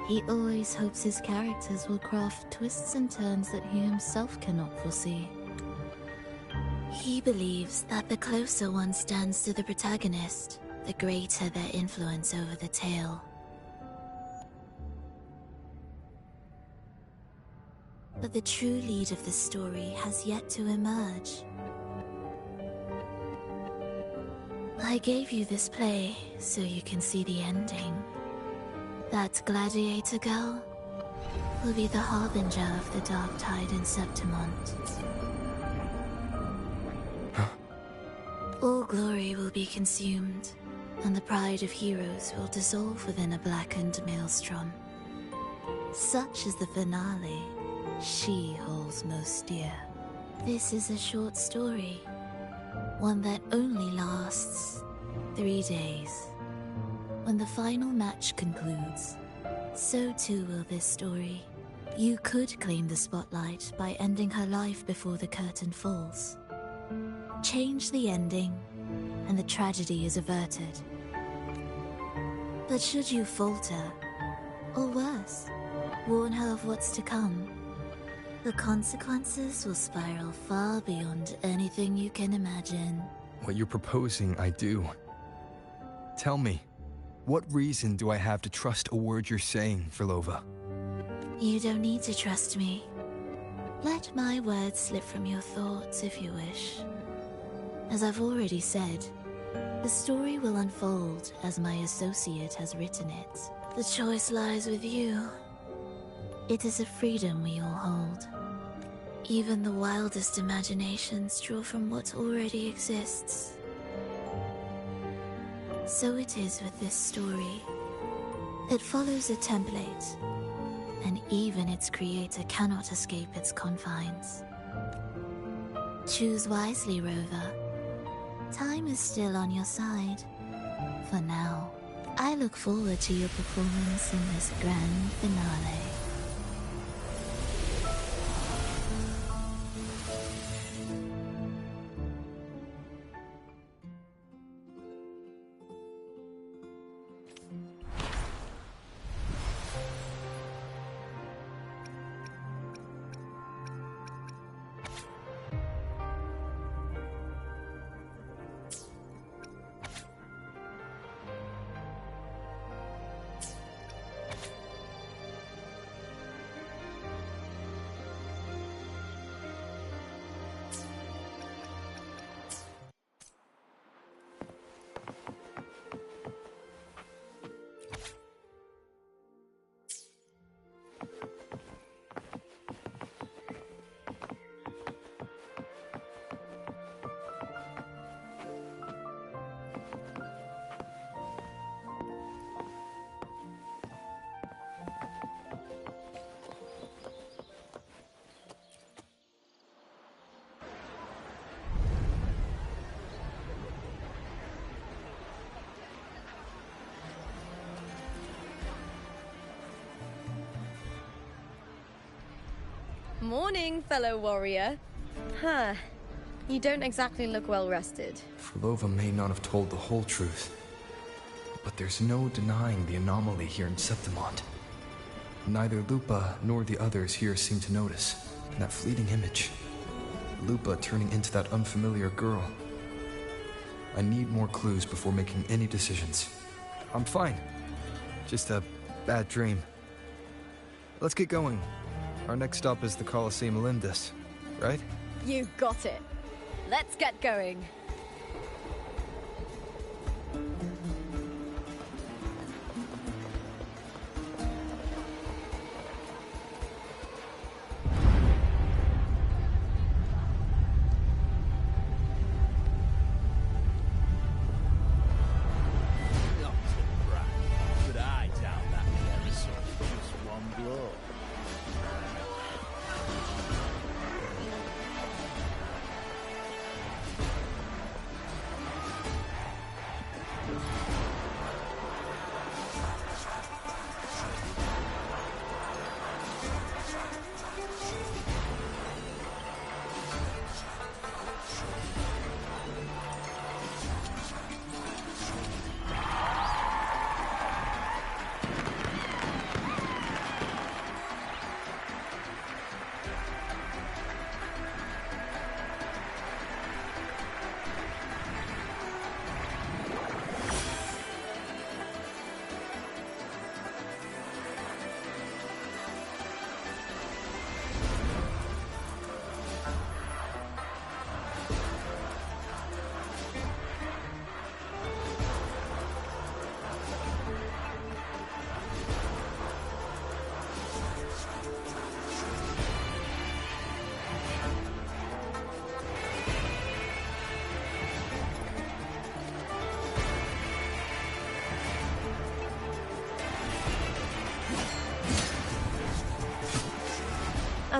he always hopes his characters will craft twists and turns that he himself cannot foresee. He believes that the closer one stands to the protagonist, the greater their influence over the tale. But the true lead of the story has yet to emerge. I gave you this play so you can see the ending. That gladiator girl will be the harbinger of the dark tide in Septimont. All glory will be consumed, and the pride of heroes will dissolve within a blackened maelstrom. Such is the finale she holds most dear. This is a short story, one that only lasts 3 days. When the final match concludes, so too will this story. You could claim the spotlight by ending her life before the curtain falls. Change the ending, and the tragedy is averted. But should you falter, or worse, warn her of what's to come, the consequences will spiral far beyond anything you can imagine. What you're proposing, I do. Tell me, what reason do I have to trust a word you're saying, Frolova? You don't need to trust me. Let my words slip from your thoughts if you wish. As I've already said, the story will unfold as my associate has written it. The choice lies with you. It is a freedom we all hold. Even the wildest imaginations draw from what already exists. So it is with this story. It follows a template, and even its creator cannot escape its confines. Choose wisely, Rover. Time is still on your side. For now, I look forward to your performance in this grand finale. Morning, fellow warrior. Huh. You don't exactly look well rested. Frolova may not have told the whole truth, but there's no denying the anomaly here in Septimont. Neither Lupa nor the others here seem to notice. That fleeting image. Lupa turning into that unfamiliar girl. I need more clues before making any decisions. I'm fine. Just a bad dream. Let's get going. Our next stop is the Colosseum Olympus, right? You got it. Let's get going.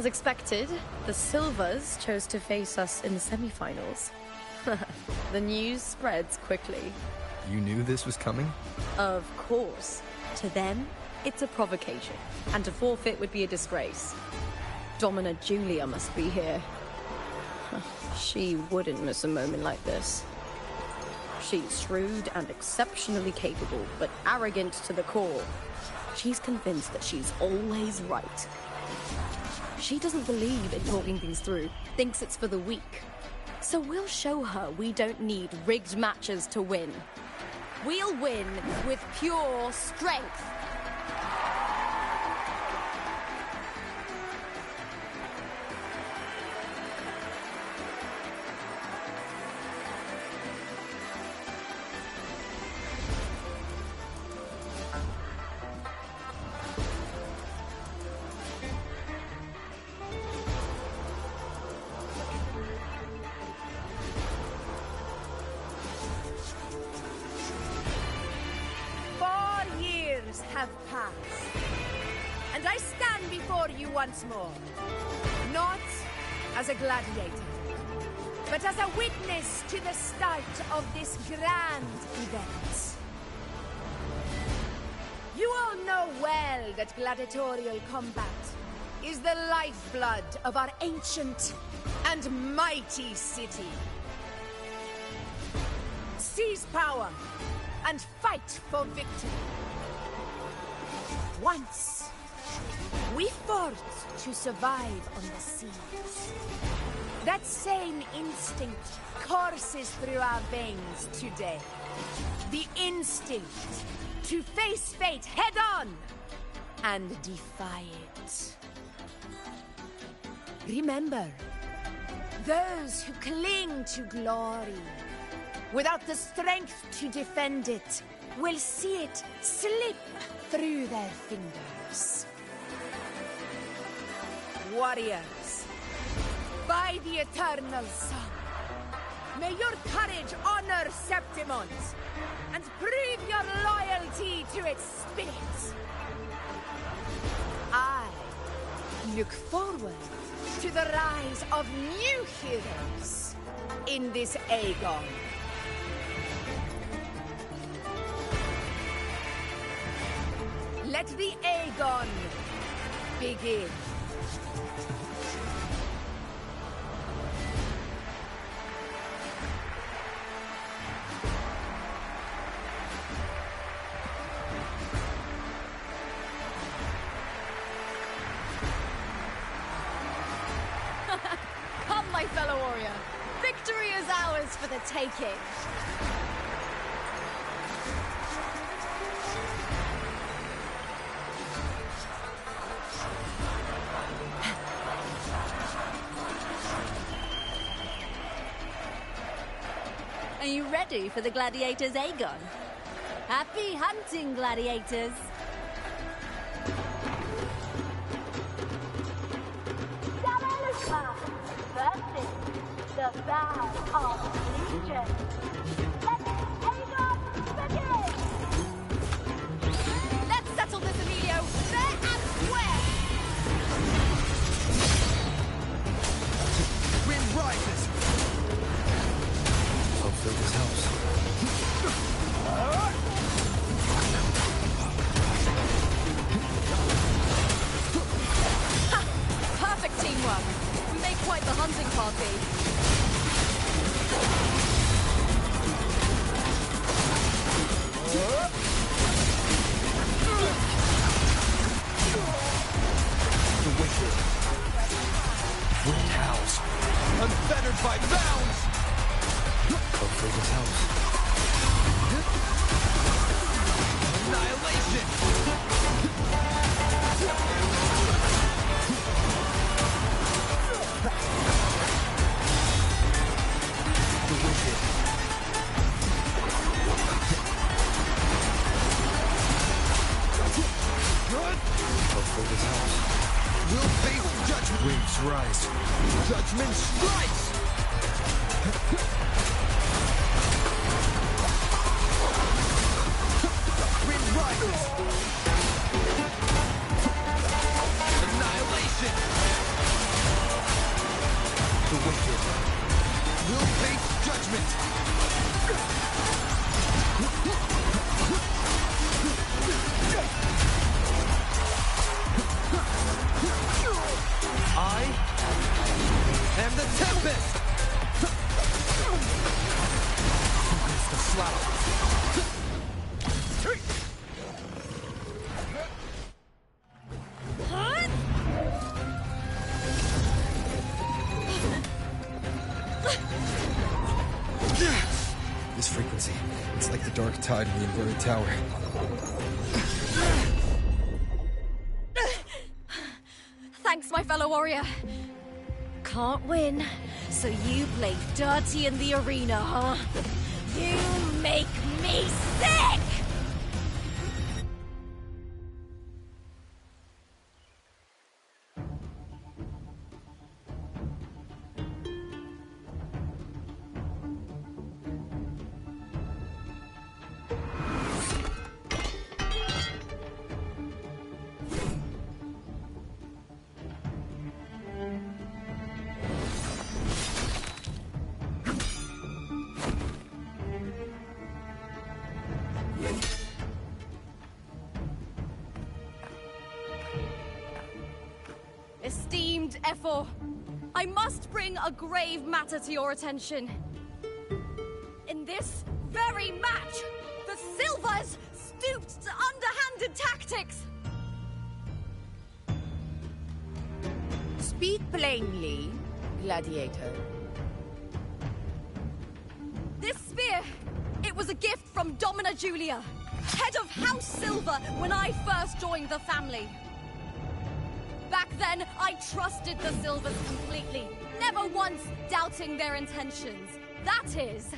As expected, the Silvers chose to face us in the semi-finals. The news spreads quickly. You knew this was coming? Of course. To them, it's a provocation, and to forfeit would be a disgrace. Domina Julia must be here. She wouldn't miss a moment like this. She's shrewd and exceptionally capable, but arrogant to the core. She's convinced that she's always right. She doesn't believe in talking things through, thinks it's for the weak. So we'll show her we don't need rigged matches to win. We'll win with pure strength. Have passed, and I stand before you once more, not as a gladiator, but as a witness to the start of this grand event. You all know well that gladiatorial combat is the lifeblood of our ancient and mighty city. Seize power and fight for victory. Once, we fought to survive on the seas. That same instinct courses through our veins today. The instinct to face fate head-on and defy it. Remember, those who cling to glory without the strength to defend it will see it slip through their fingers. Warriors, by the eternal sun, may your courage honor Septimont and prove your loyalty to its spirit. I look forward to the rise of new heroes in this Aegon. Let the Aegon begin. Come, my fellow warrior. Victory is ours for the taking. Are you ready for the gladiators, Aegon? Happy hunting, gladiators! The Band of Legion. Let Aegon begin! Let's settle this, Emilio, fair and square! Wind rises! Hopefully this helps. Ha! Perfect teamwork! We make quite the hunting party. The wicked. Wind howls. Unfettered by bounds! Hopefully this helps. Annihilation! The wicked. Hopefully this helps. We'll face judgment. Waves rise. Judgment strikes! Wind rises! Annihilation! the dark tide in the inverted tower. Thanks, my fellow warrior. Can't win, so you play dirty in the arena, huh? You make me sick! Esteemed Ephor, I must bring a grave matter to your attention. In this very match, the Silvers stooped to underhanded tactics. Speak plainly, Gladiator. This spear, it was a gift from Domina Julia, head of House Silver, when I first joined the family. Back then, I trusted the Silvers completely, never once doubting their intentions. That is,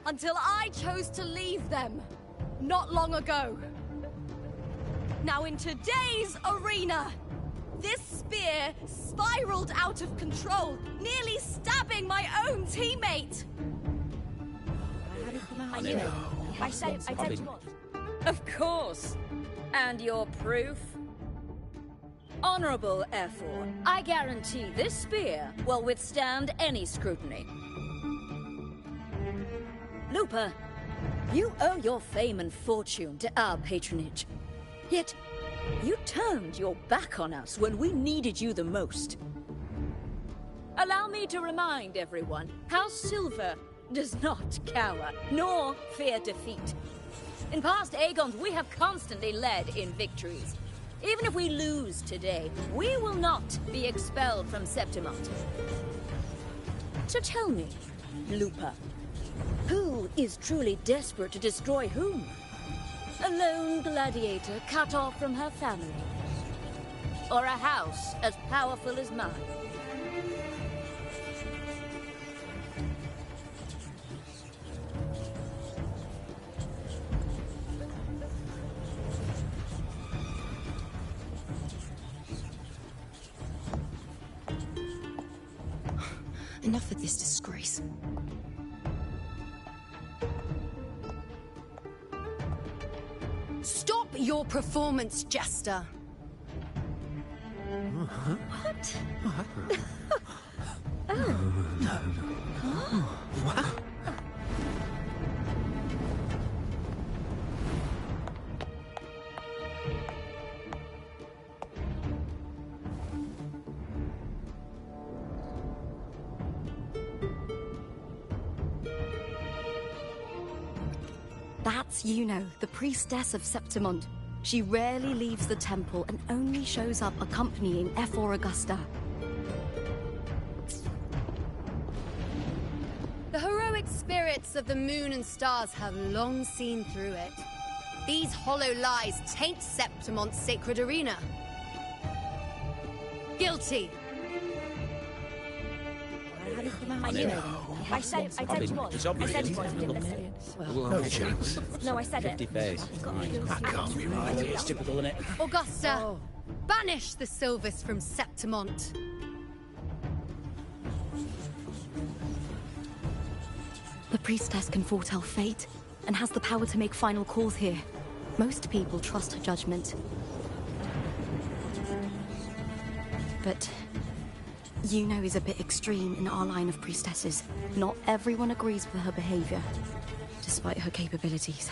until I chose to leave them, not long ago. Now in today's arena, this spear spiraled out of control, nearly stabbing my own teammate. I knew it. I said it was. Of course. And your proof? Honorable Ephor, I guarantee this spear will withstand any scrutiny. Lupa, you owe your fame and fortune to our patronage. Yet, you turned your back on us when we needed you the most. Allow me to remind everyone, House Silver does not cower, nor fear defeat. In past Aegons, we have constantly led in victories. Even if we lose today, we will not be expelled from Septimont. So tell me, Lupa, who is truly desperate to destroy whom? A lone gladiator cut off from her family? Or a house as powerful as mine? Enough of this disgrace. Stop your performance, Jester. What? That's Yuno, the priestess of Septimont. She rarely leaves the temple and only shows up accompanying Ephor Augusta. The heroic spirits of the moon and stars have long seen through it. These hollow lies taint Septimont's sacred arena. Guilty. I knew it. I said it was. It's I obvious. said it was. You didn't listen. No chance. No, I said it. 50 face. That can't be right. It's typical, isn't it? Augusta, banish the Silvers from Septimont. The priestess can foretell fate and has the power to make final calls here. Most people trust her judgment. But Yuno is a bit extreme in our line of priestesses. Not everyone agrees with her behavior, despite her capabilities.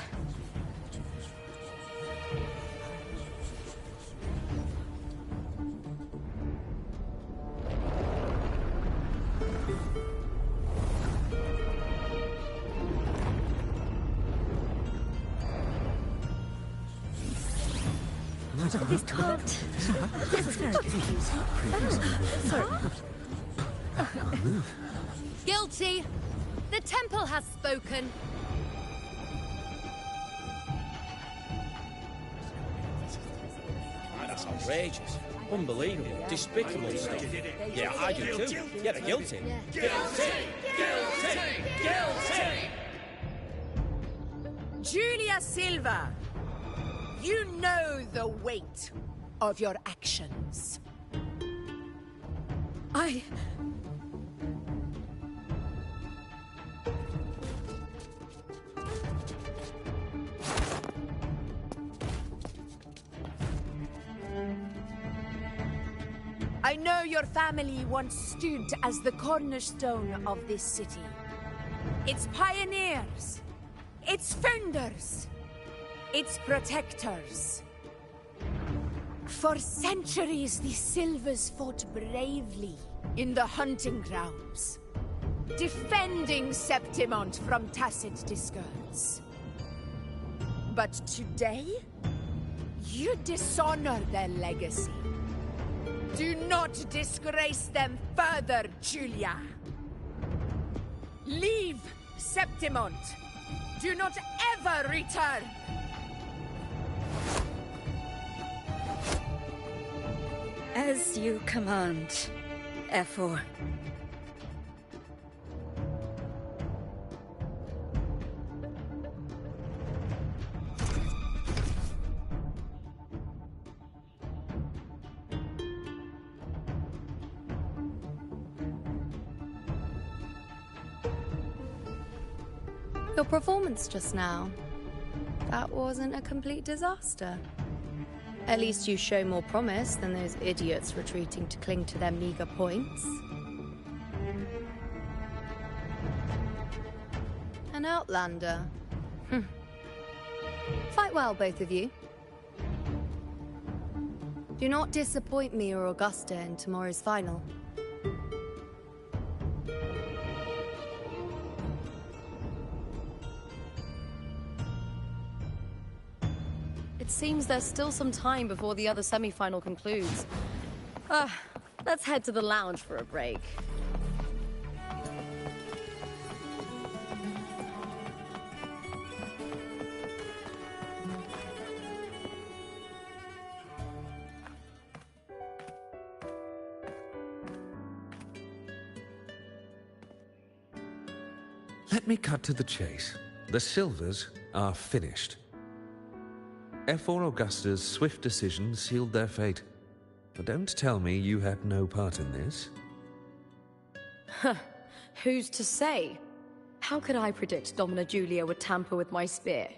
This can't. This is very confusing. Sorry. Guilty. The temple has spoken. That's outrageous. Unbelievable. Despicable stuff. Yeah, I do too. Yeah, they're guilty. Guilty! Guilty! Guilty! Julia Silva, you know the weight of your actions. I know your family once stood as the cornerstone of this city. Its pioneers, its founders, its protectors. For centuries, the Silvers fought bravely in the hunting grounds, defending Septimont from tacit discords. But today, you dishonor their legacy. Do not disgrace them further, Julia. Leave Septimont. Do not ever return. As you command, Efor. Your performance just now, that wasn't a complete disaster. At least you show more promise than those idiots retreating to cling to their meager points. An outlander. Fight well, both of you. Do not disappoint me or Augusta in tomorrow's final. It seems there's still some time before the other semi-final concludes. Let's head to the lounge for a break. Let me cut to the chase. The Silvers are finished. Efor Augusta's swift decision sealed their fate. But don't tell me you had no part in this. Who's to say? How could I predict Domina Julia would tamper with my spear?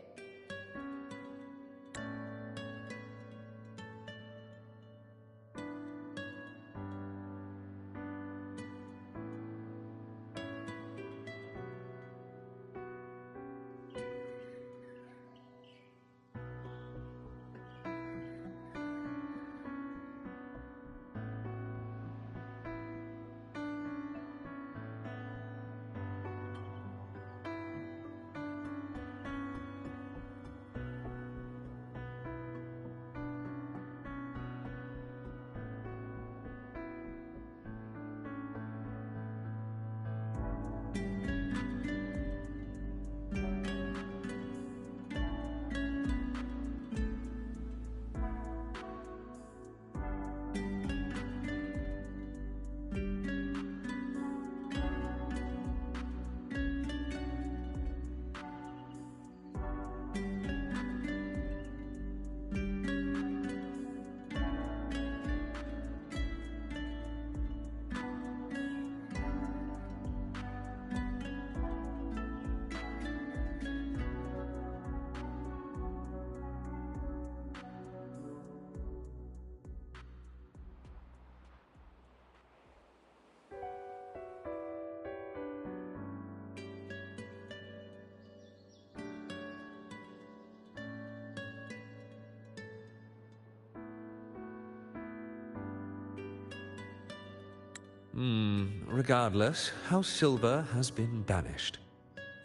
Regardless, House Silver has been banished.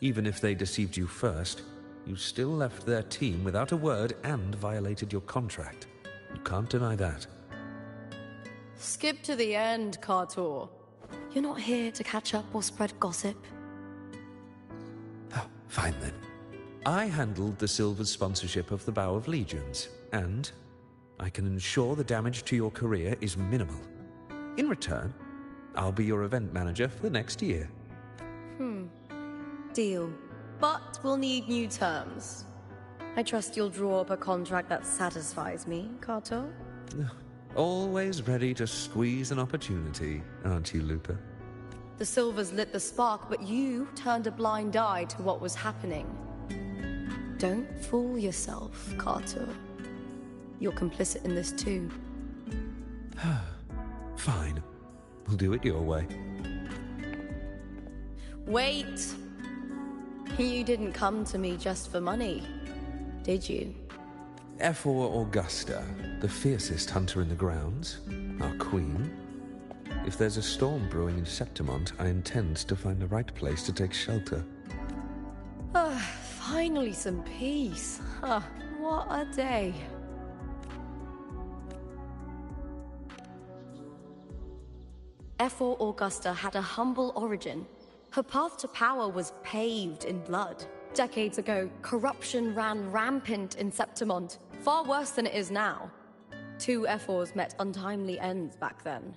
Even if they deceived you first, you still left their team without a word and violated your contract. You can't deny that. Skip to the end, Kartor. You're not here to catch up or spread gossip. Oh, fine then. I handled the Silver's sponsorship of the Bow of Legions, and I can ensure the damage to your career is minimal. In return, I'll be your event manager for the next year. Deal. But we'll need new terms. I trust you'll draw up a contract that satisfies me, Kato? Always ready to squeeze an opportunity, aren't you, Lupa? The Silvers lit the spark, but you turned a blind eye to what was happening. Don't fool yourself, Kato. You're complicit in this too. Fine. We'll do it your way. Wait! You didn't come to me just for money, did you? Ephor Augusta, the fiercest hunter in the grounds, our queen. If there's a storm brewing in Septimont, I intend to find the right place to take shelter. Finally some peace. What a day. Ephor Augusta had a humble origin. Her path to power was paved in blood. Decades ago, corruption ran rampant in Septimont, far worse than it is now. 2 Ephors met untimely ends back then.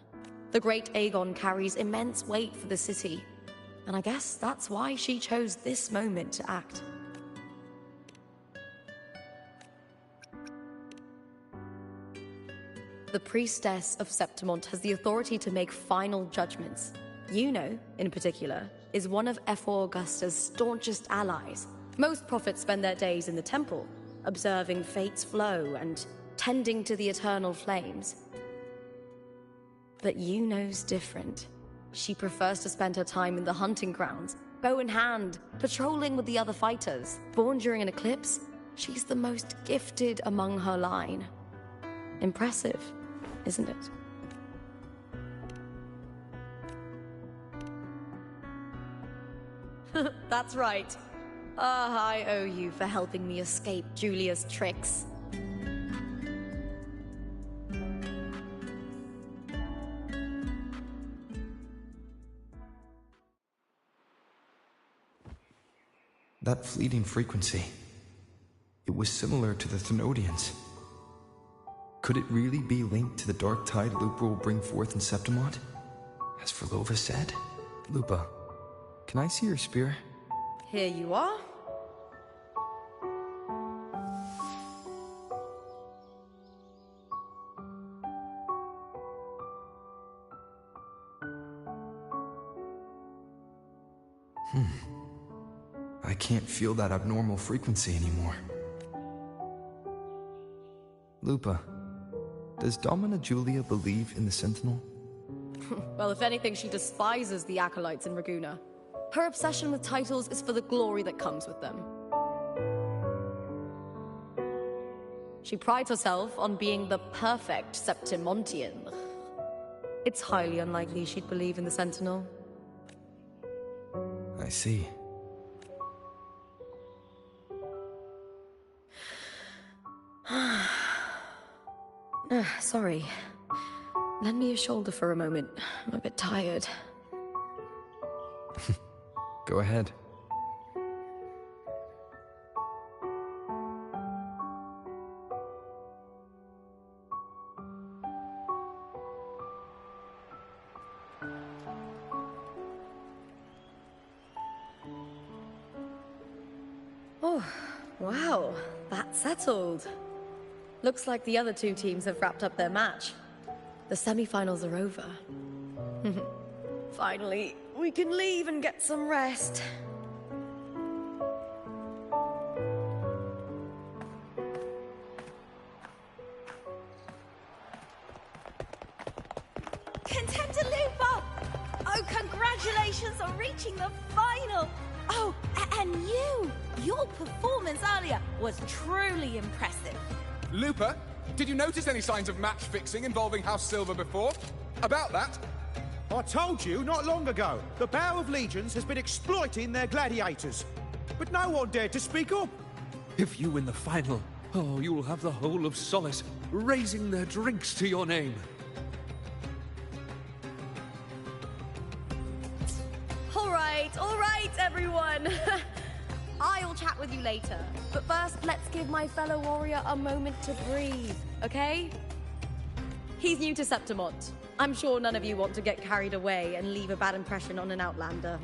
The great Aegon carries immense weight for the city, and I guess that's why she chose this moment to act. The priestess of Septimont has the authority to make final judgments. Yuno, in particular, is one of Ephor Augusta's staunchest allies. Most prophets spend their days in the temple, observing fate's flow and tending to the eternal flames. But Yuno's different. She prefers to spend her time in the hunting grounds, bow in hand, patrolling with the other fighters. Born during an eclipse, she's the most gifted among her line. Impressive, isn't it? That's right. I owe you for helping me escape Julia's tricks. That fleeting frequency. It was similar to the Thenodians. Could it really be linked to the dark tide Lupa will bring forth in Septimont? As Verlova said? Lupa, can I see your spear? Here you are. I can't feel that abnormal frequency anymore. Lupa, does Domina Julia believe in the Sentinel? Well, if anything, she despises the acolytes in Raguna. Her obsession with titles is for the glory that comes with them. She prides herself on being the perfect Septimontian. It's highly unlikely she'd believe in the Sentinel. I see. Sorry. Lend me your shoulder for a moment. I'm a bit tired. Go ahead. Oh, wow. That's settled. Looks like the other 2 teams have wrapped up their match. The semi-finals are over. Finally, we can leave and get some rest. Contender Lupa! Oh, congratulations on reaching the final! Oh, and you! Your performance earlier was truly impressive. Lupa, did you notice any signs of match fixing involving House Silver before? About that? I told you not long ago, the Bow of Legions has been exploiting their gladiators. But no one dared to speak up. If you win the final, you'll have the whole of Solace raising their drinks to your name. All right, everyone. I'll will chat with you later. But first, let's give my fellow warrior a moment to breathe, okay? He's new to Septimont. I'm sure none of you want to get carried away and leave a bad impression on an outlander,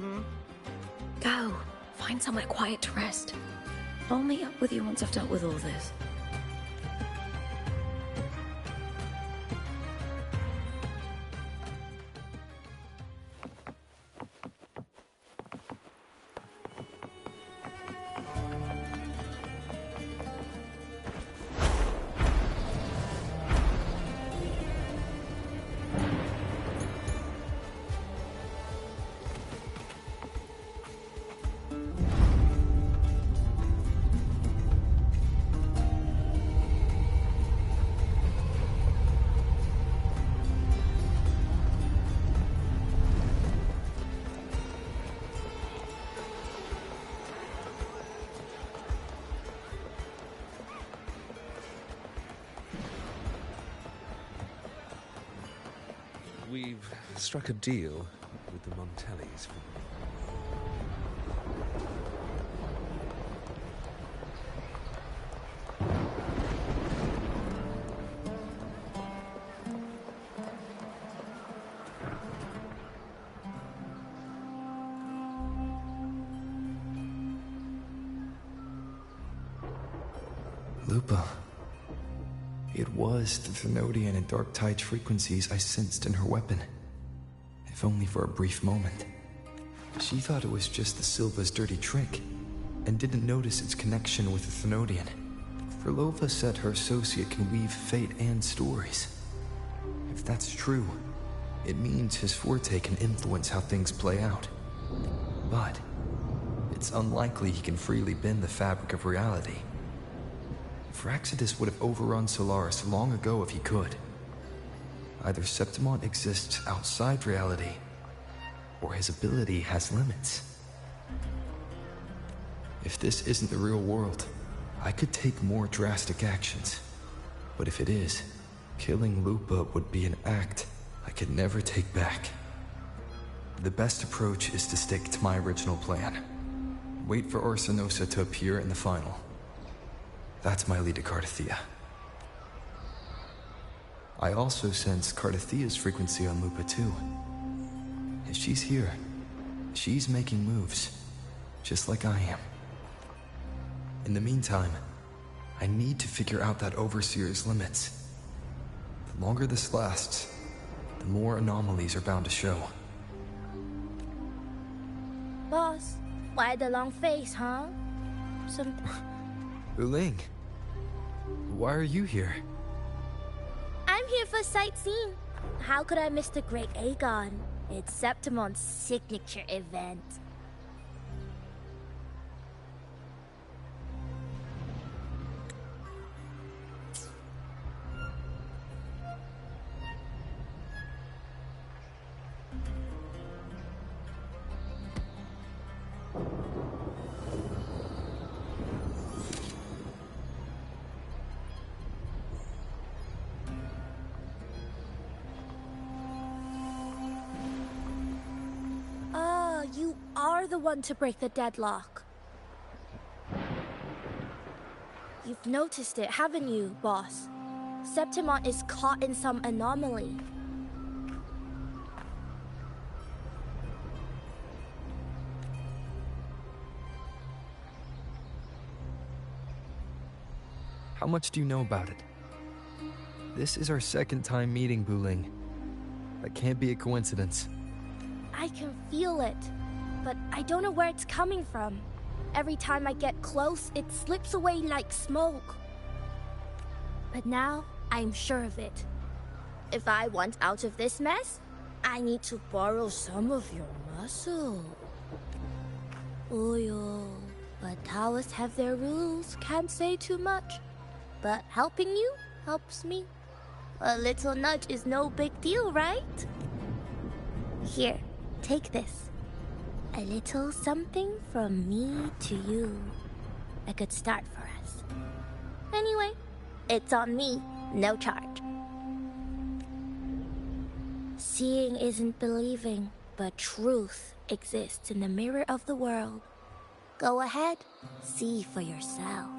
Go. Find somewhere quiet to rest. I'll meet up with you once I've dealt with all this. We've struck a deal with the Montellis. Lupa. It was the Thenodian and Dark Tide's frequencies I sensed in her weapon. If only for a brief moment. She thought it was just the Silva's dirty trick, and didn't notice its connection with the Thenodian. Frolova said her associate can weave fate and stories. If that's true, it means his forte can influence how things play out. But it's unlikely he can freely bend the fabric of reality. Fraxidus would have overrun Solaris long ago if he could. Either Septimont exists outside reality, or his ability has limits. If this isn't the real world, I could take more drastic actions. But if it is, killing Lupa would be an act I could never take back. The best approach is to stick to my original plan. Wait for Arsenosa to appear in the final. That's my lead to Cardathea. I also sense Cardathea's frequency on Lupa too. If she's here, she's making moves, just like I am. In the meantime, I need to figure out that Overseer's limits. The longer this lasts, the more anomalies are bound to show. Boss, why the long face, huh? Uling, why are you here? I'm here for sightseeing. How could I miss the Great Aegon? It's Septimont's signature event. You are the one to break the deadlock. You've noticed it, haven't you, boss? Septimont is caught in some anomaly. How much do you know about it? This is our second time meeting, Buling. That can't be a coincidence. I can feel it, but I don't know where it's coming from. Every time I get close, it slips away like smoke. But now, I'm sure of it. If I want out of this mess, I need to borrow some of your muscle. Oil. But Taoists have their rules, can't say too much. But helping you helps me. A little nudge is no big deal, right? Here, take this. A little something from me to you. A good start for us. Anyway, it's on me, no charge. Seeing isn't believing, but truth exists in the mirror of the world. Go ahead. See for yourself.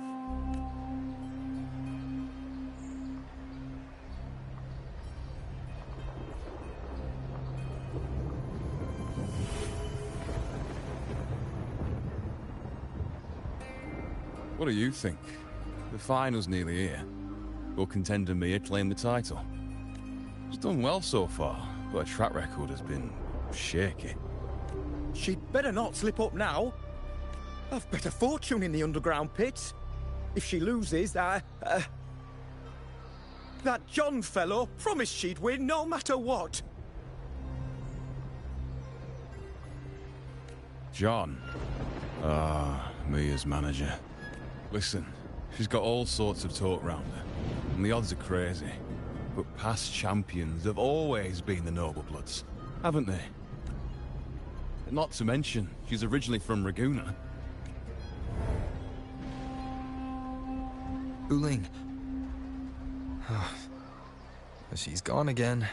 What do you think? The final's nearly here. Will contender Mia claim the title? She's done well so far, but her track record has been shaky. She'd better not slip up now. I've bet a fortune in the underground pits. If she loses, that John fellow promised she'd win no matter what. John? Mia's manager. Listen, she's got all sorts of talk round her, and the odds are crazy. But past champions have always been the noble bloods, haven't they? Not to mention, she's originally from Raguna. Uling. She's gone again.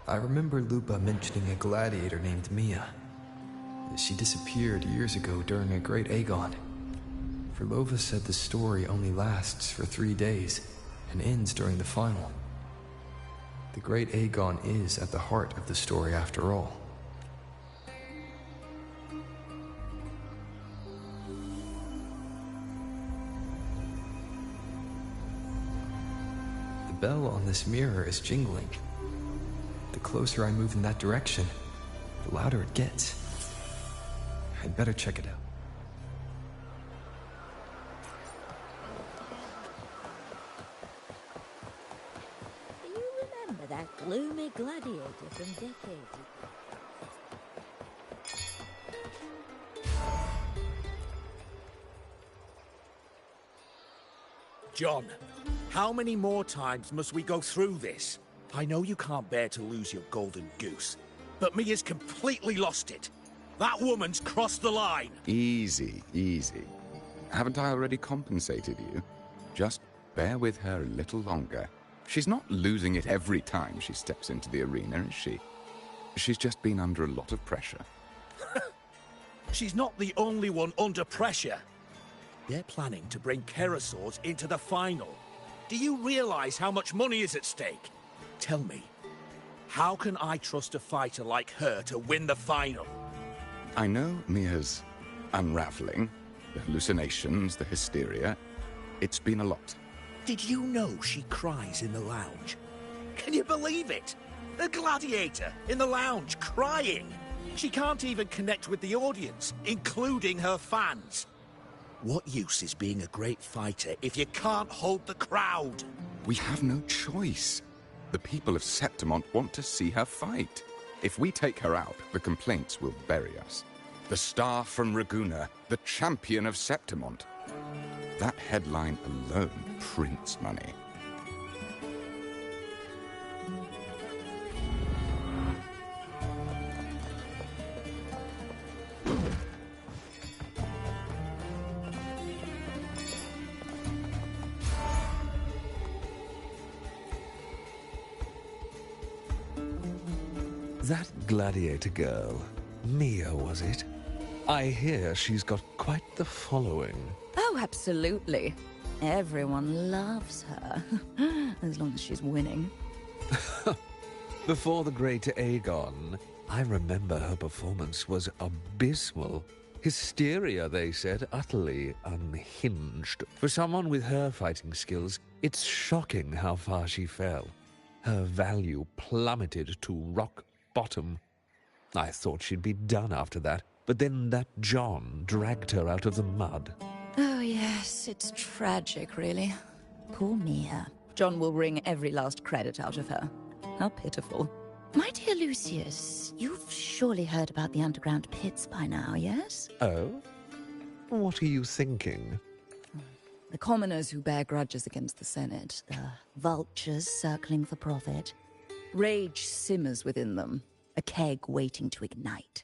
I remember Lupa mentioning a gladiator named Mia. She disappeared years ago during a great Aegon. Verlova said the story only lasts for 3 days and ends during the final. The great Aegon is at the heart of the story after all. The bell on this mirror is jingling. The closer I move in that direction, the louder it gets. I'd better check it out. Do you remember that gloomy gladiator from decades ago? John, how many more times must we go through this? I know you can't bear to lose your golden goose, but Mia's completely lost it. That woman's crossed the line. Easy, easy. Haven't I already compensated you? Just bear with her a little longer. She's not losing it every time she steps into the arena, is she? She's just been under a lot of pressure. She's not the only one under pressure. They're planning to bring Kerasaurs into the final. Do you realize how much money is at stake? Tell me, how can I trust a fighter like her to win the final? I know Mia's unraveling, the hallucinations, the hysteria. It's been a lot. Did you know she cries in the lounge? Can you believe it? A gladiator in the lounge crying. She can't even connect with the audience, including her fans. What use is being a great fighter if you can't hold the crowd? We have no choice. The people of Septimont want to see her fight. If we take her out, the complaints will bury us. The star from Raguna, the champion of Septimont. That headline alone prints money. That gladiator girl, Mia, was it? I hear she's got quite the following. Oh, absolutely. Everyone loves her, as long as she's winning. Before the great Aegon, I remember her performance was abysmal. Hysteria, they said, utterly unhinged. For someone with her fighting skills, it's shocking how far she fell. Her value plummeted to rock bottom. I thought she'd be done after that, but then that John dragged her out of the mud. Oh, yes, it's tragic, really. Poor Mia. John will wring every last credit out of her. How pitiful. My dear Lucius, you've surely heard about the underground pits by now, yes? Oh? What are you thinking? The commoners who bear grudges against the Senate, the vultures circling for profit. Rage simmers within them, a keg waiting to ignite.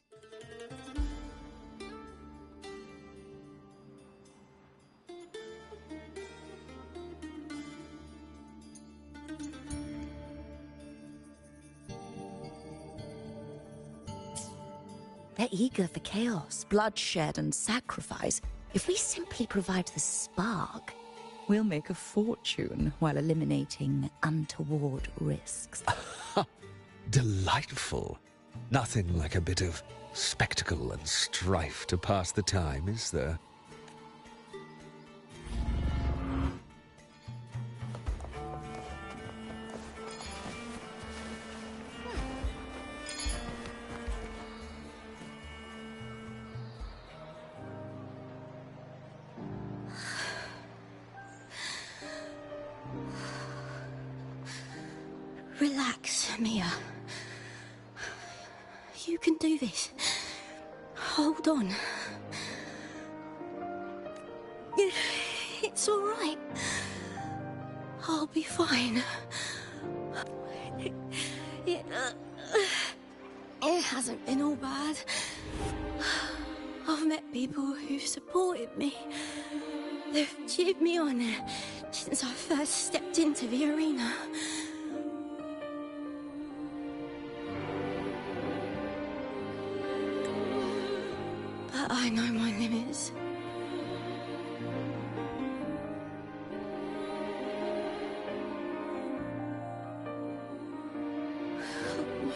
They're eager for chaos, bloodshed, and sacrifice. If we simply provide the spark, we'll make a fortune while eliminating untoward risks. Delightful. Nothing like a bit of spectacle and strife to pass the time, is there? Relax, Mia. You can do this. Hold on. It's all right. I'll be fine. It hasn't been all bad. I've met people who've supported me. They've cheered me on since I first stepped into the arena. But I know my limits.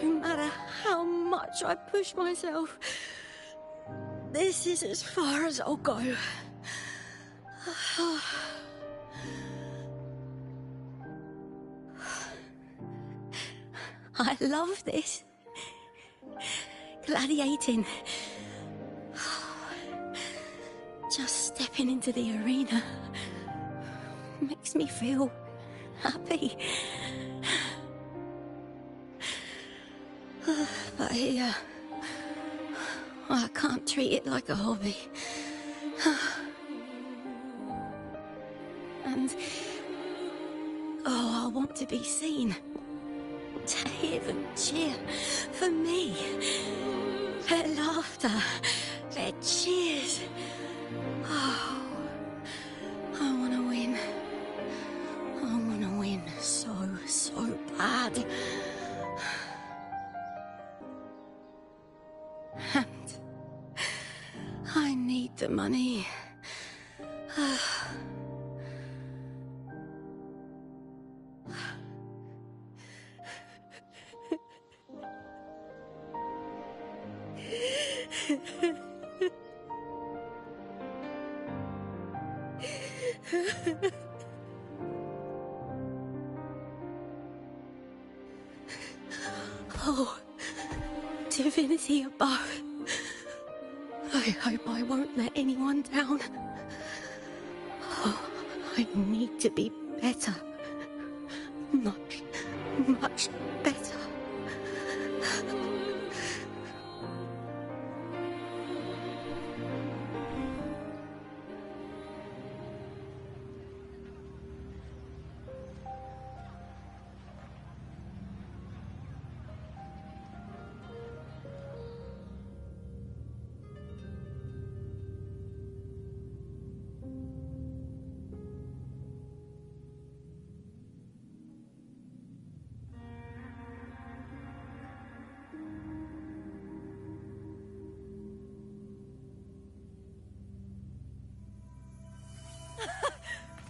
No matter how much I push myself, this is as far as I'll go. I love this. Gladiating. Just stepping into the arena makes me feel happy. But here, I can't treat it like a hobby. And, I want to be seen. To hear them cheer for me. Their laughter, their cheers. Oh, I want to win. I want to win so bad. And I need the money. Oh, divinity above. I hope I won't let anyone down. Oh, I need to be better. Much better.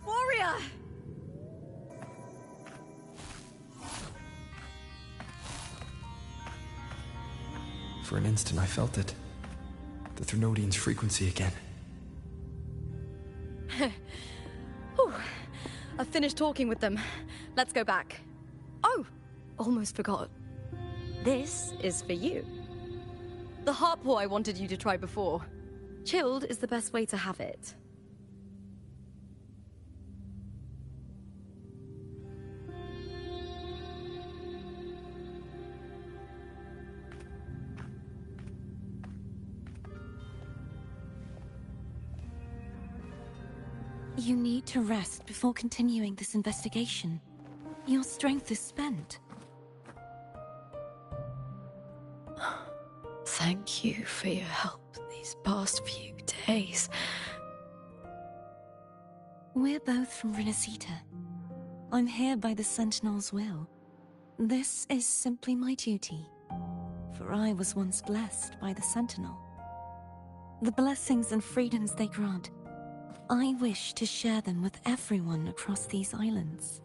Warrior! For an instant, I felt it. The Thrunodian's frequency again. Whew. I've finished talking with them. Let's go back. Oh, almost forgot. This is for you. The harpor I wanted you to try before. Chilled is the best way to have it. You need to rest before continuing this investigation. Your strength is spent. Thank you for your help these past few days. We're both from Renacita. I'm here by the Sentinel's will. This is simply my duty. for I was once blessed by the Sentinel. The blessings and freedoms they grant, I wish to share them with everyone across these islands.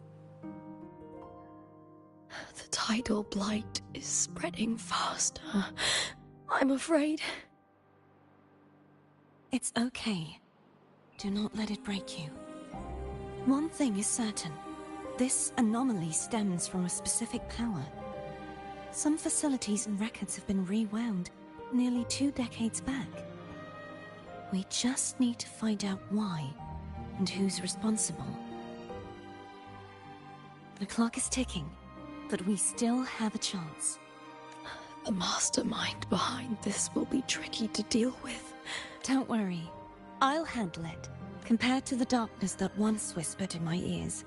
The tidal blight is spreading faster. I'm afraid. It's okay. Do not let it break you. One thing is certain. This anomaly stems from a specific power. Some facilities and records have been rewound nearly 2 decades back. We just need to find out why and who's responsible. The clock is ticking, but we still have a chance. The mastermind behind this will be tricky to deal with. Don't worry. I'll handle it. Compared to the darkness that once whispered in my ears,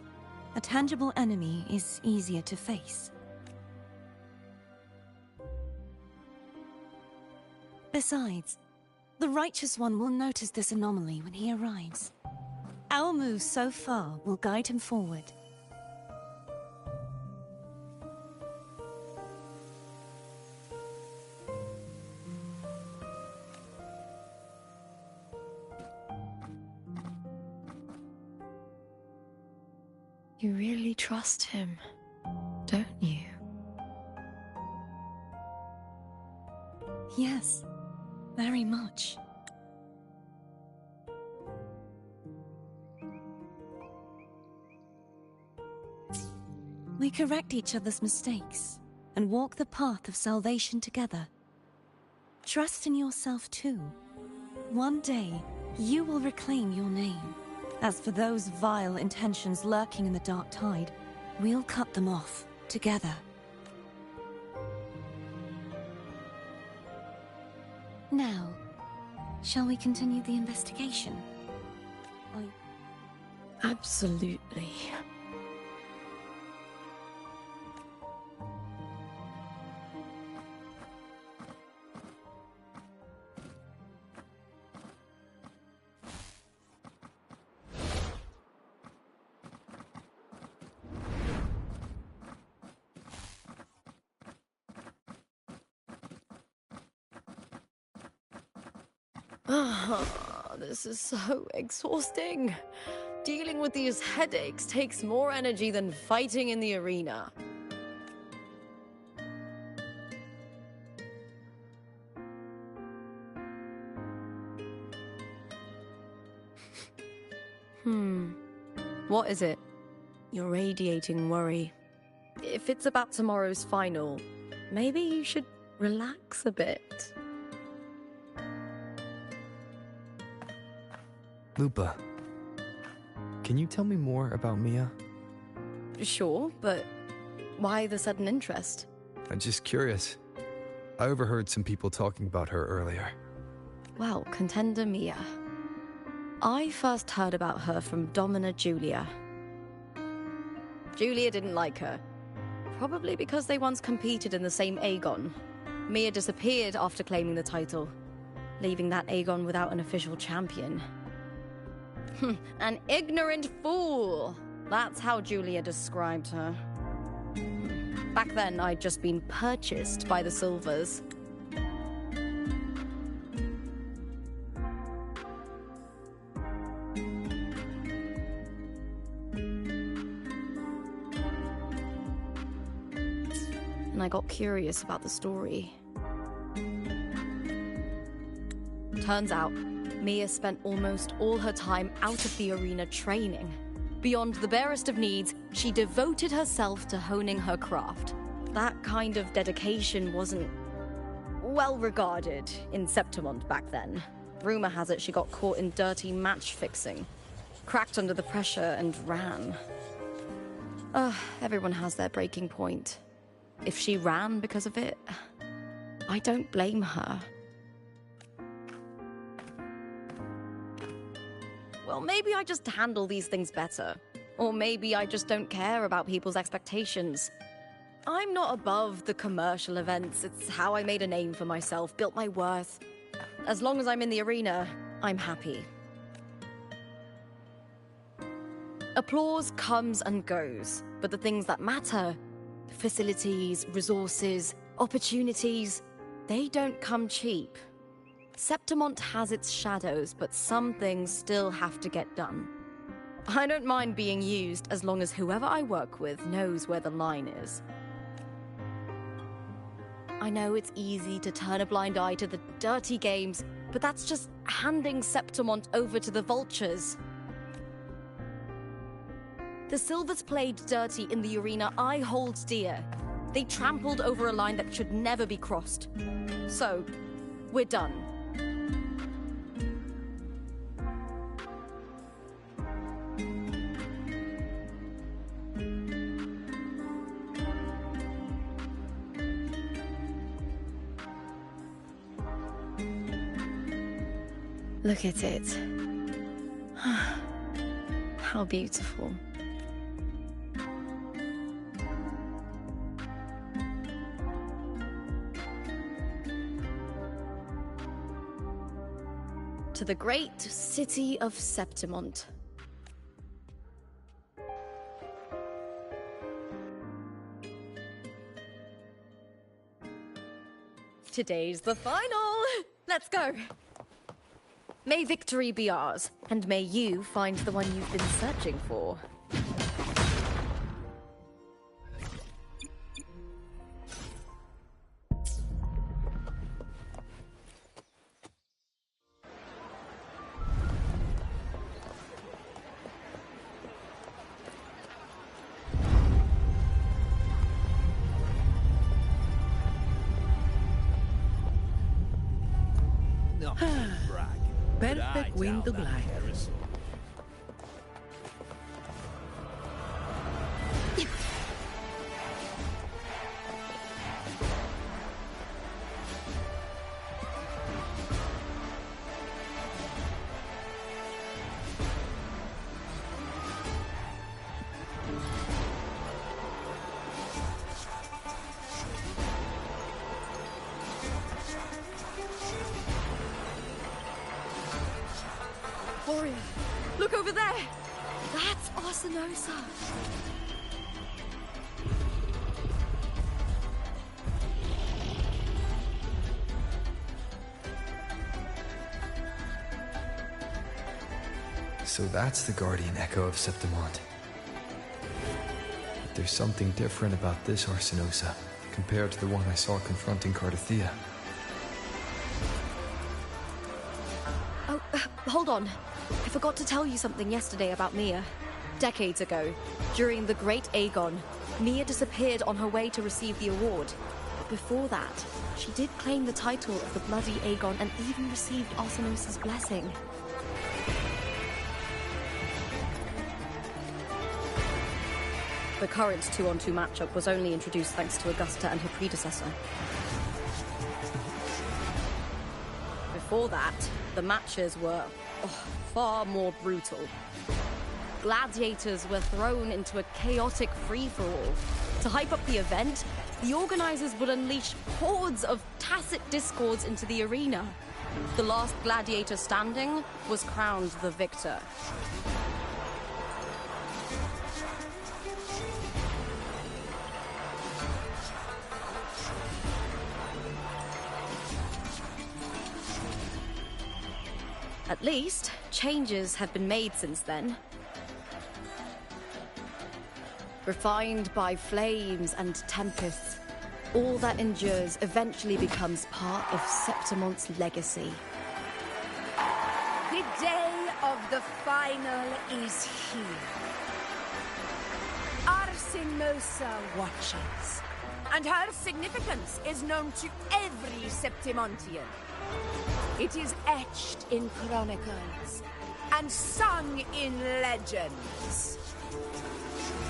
a tangible enemy is easier to face. Besides, the Righteous One will notice this anomaly when he arrives. Our moves so far will guide him forward. You really trust him, don't you? Yes, very much. We correct each other's mistakes and walk the path of salvation together. Trust in yourself too. One day, you will reclaim your name. As for those vile intentions lurking in the dark tide, we'll cut them off together. Now, shall we continue the investigation? Absolutely. This is so exhausting. Dealing with these headaches takes more energy than fighting in the arena. What is it? You're radiating worry. If it's about tomorrow's final, maybe you should relax a bit. Lupa, can you tell me more about Mia? Sure, but why the sudden interest? I'm just curious. I overheard some people talking about her earlier. Well, contender Mia. I first heard about her from Domina Julia. Julia didn't like her. Probably because they once competed in the same Aegon. Mia disappeared after claiming the title, leaving that Aegon without an official champion. An ignorant fool! That's how Julia described her. Back then, I'd just been purchased by the Silvers. And I got curious about the story. Turns out, Mia spent almost all her time out of the arena training. Beyond the barest of needs, she devoted herself to honing her craft. That kind of dedication wasn't well regarded in Septimont back then. Rumor has it she got caught in dirty match fixing, cracked under the pressure and ran. Everyone has their breaking point. If she ran because of it, I don't blame her. Well, maybe I just handle these things better. Or maybe I just don't care about people's expectations. I'm not above the commercial events. It's how I made a name for myself, built my worth. As long as I'm in the arena, I'm happy. Applause comes and goes, but the things that matter, facilities, resources, opportunities, They don't come cheap. Septimont has its shadows, but some things still have to get done. I don't mind being used as long as whoever I work with knows where the line is. I know it's easy to turn a blind eye to the dirty games, but that's just handing Septimont over to the vultures. The Silvers played dirty in the arena I hold dear. They trampled over a line that should never be crossed. So, we're done. Look at it. How beautiful. To the great city of Septimont. Today's the final! Let's go! May victory be ours, and may you find the one you've been searching for. Perfect wind to glide. Warrior, look over there! That's Arsinosa! So that's the guardian echo of Septimont. But there's something different about this Arsinosa compared to the one I saw confronting Cardathea. Oh, hold on. I forgot to tell you something yesterday about Mia. Decades ago, during the Great Aegon, Mia disappeared on her way to receive the award. But before that, she did claim the title of the Bloody Aegon and even received Arsinosa's blessing. The current 2-on-2 matchup was only introduced thanks to Augusta and her predecessor. Before that, the matches were far more brutal. Gladiators were thrown into a chaotic free-for-all. To hype up the event, the organizers would unleash hordes of tacit discords into the arena. The last gladiator standing was crowned the victor. At least, changes have been made since then. Refined by flames and tempests, all that endures eventually becomes part of Septimont's legacy. The day of the final is here. Arsinosa watches, and her significance is known to every Septimontian. It is etched in chronicles and sung in legends.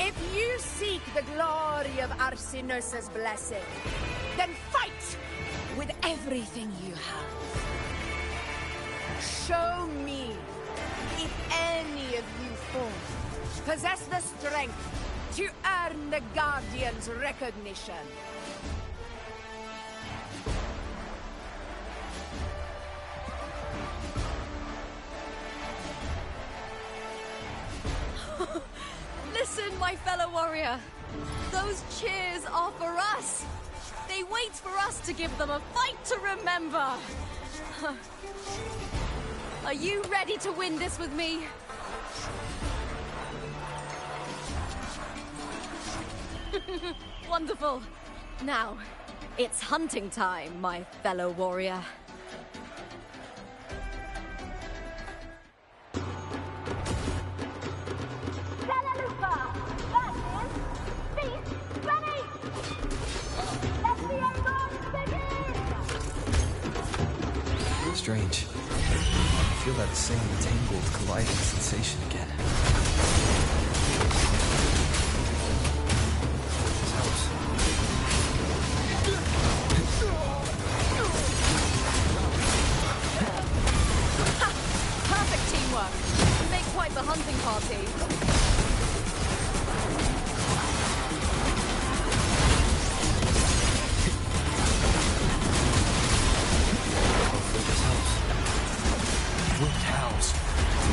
If you seek the glory of Arsinosa's blessing, then fight with everything you have. Show me if any of you four possess the strength to earn the Guardian's recognition. Listen, my fellow warrior. Those cheers are for us. They wait for us to give them a fight to remember. Are you ready to win this with me? Wonderful. Now, it's hunting time, my fellow warrior. Strange. I feel that same tangled, colliding sensation again. This house. Perfect teamwork. Make quite the hunting party.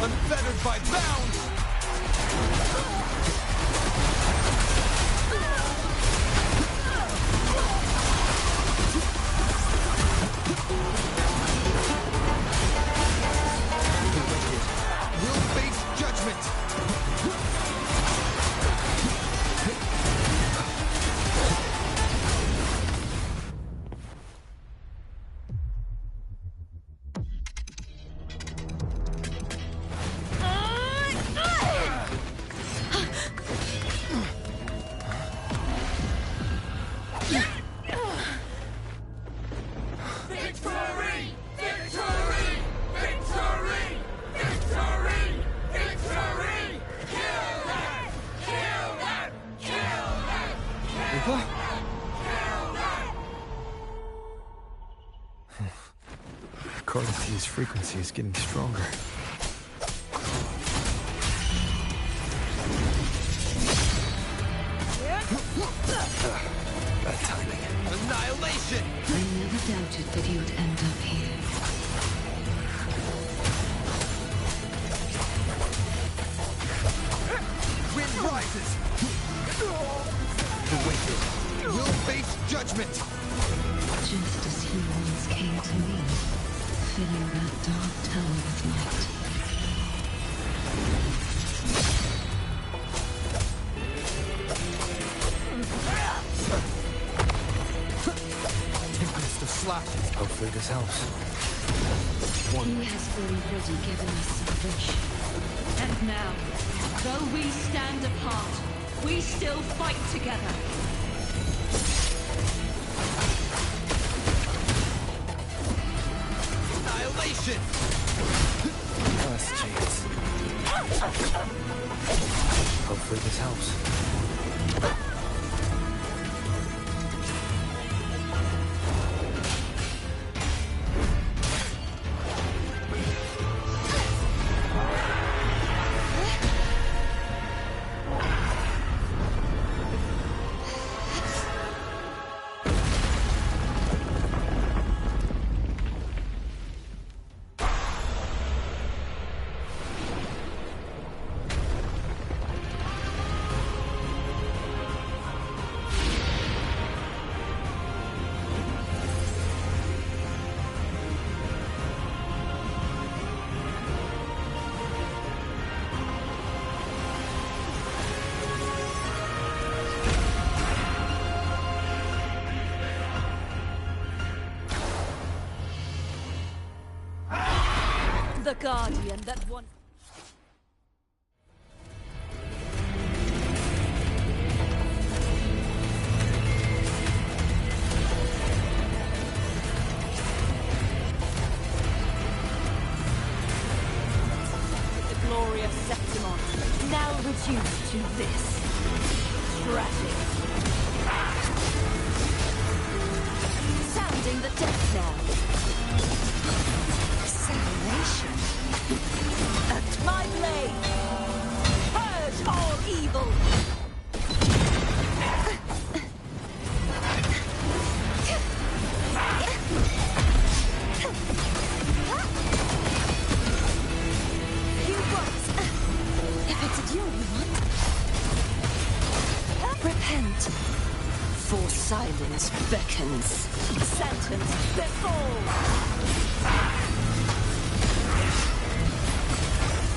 Unfettered by bounds! The wicked will face judgment! Cardithia's frequency is getting stronger. Bad timing. Annihilation! I never doubted that you would end up here. Wind rises! The wicked will face judgment! Just as he once came to me, filling that dark tower with light. Tempest of slashes. Hopefully this helps. He has already given us salvation. And now, though we stand apart, we still fight together. Annihilation! Last chance. Hopefully this helps. The guardian that once... The glorious Septimont, now reduced to this. Tragic. Sounding the death knell. Salvation. At my blade. Purge all evil. You what? If it's a duel you want. For silence beckons. Sentence befall!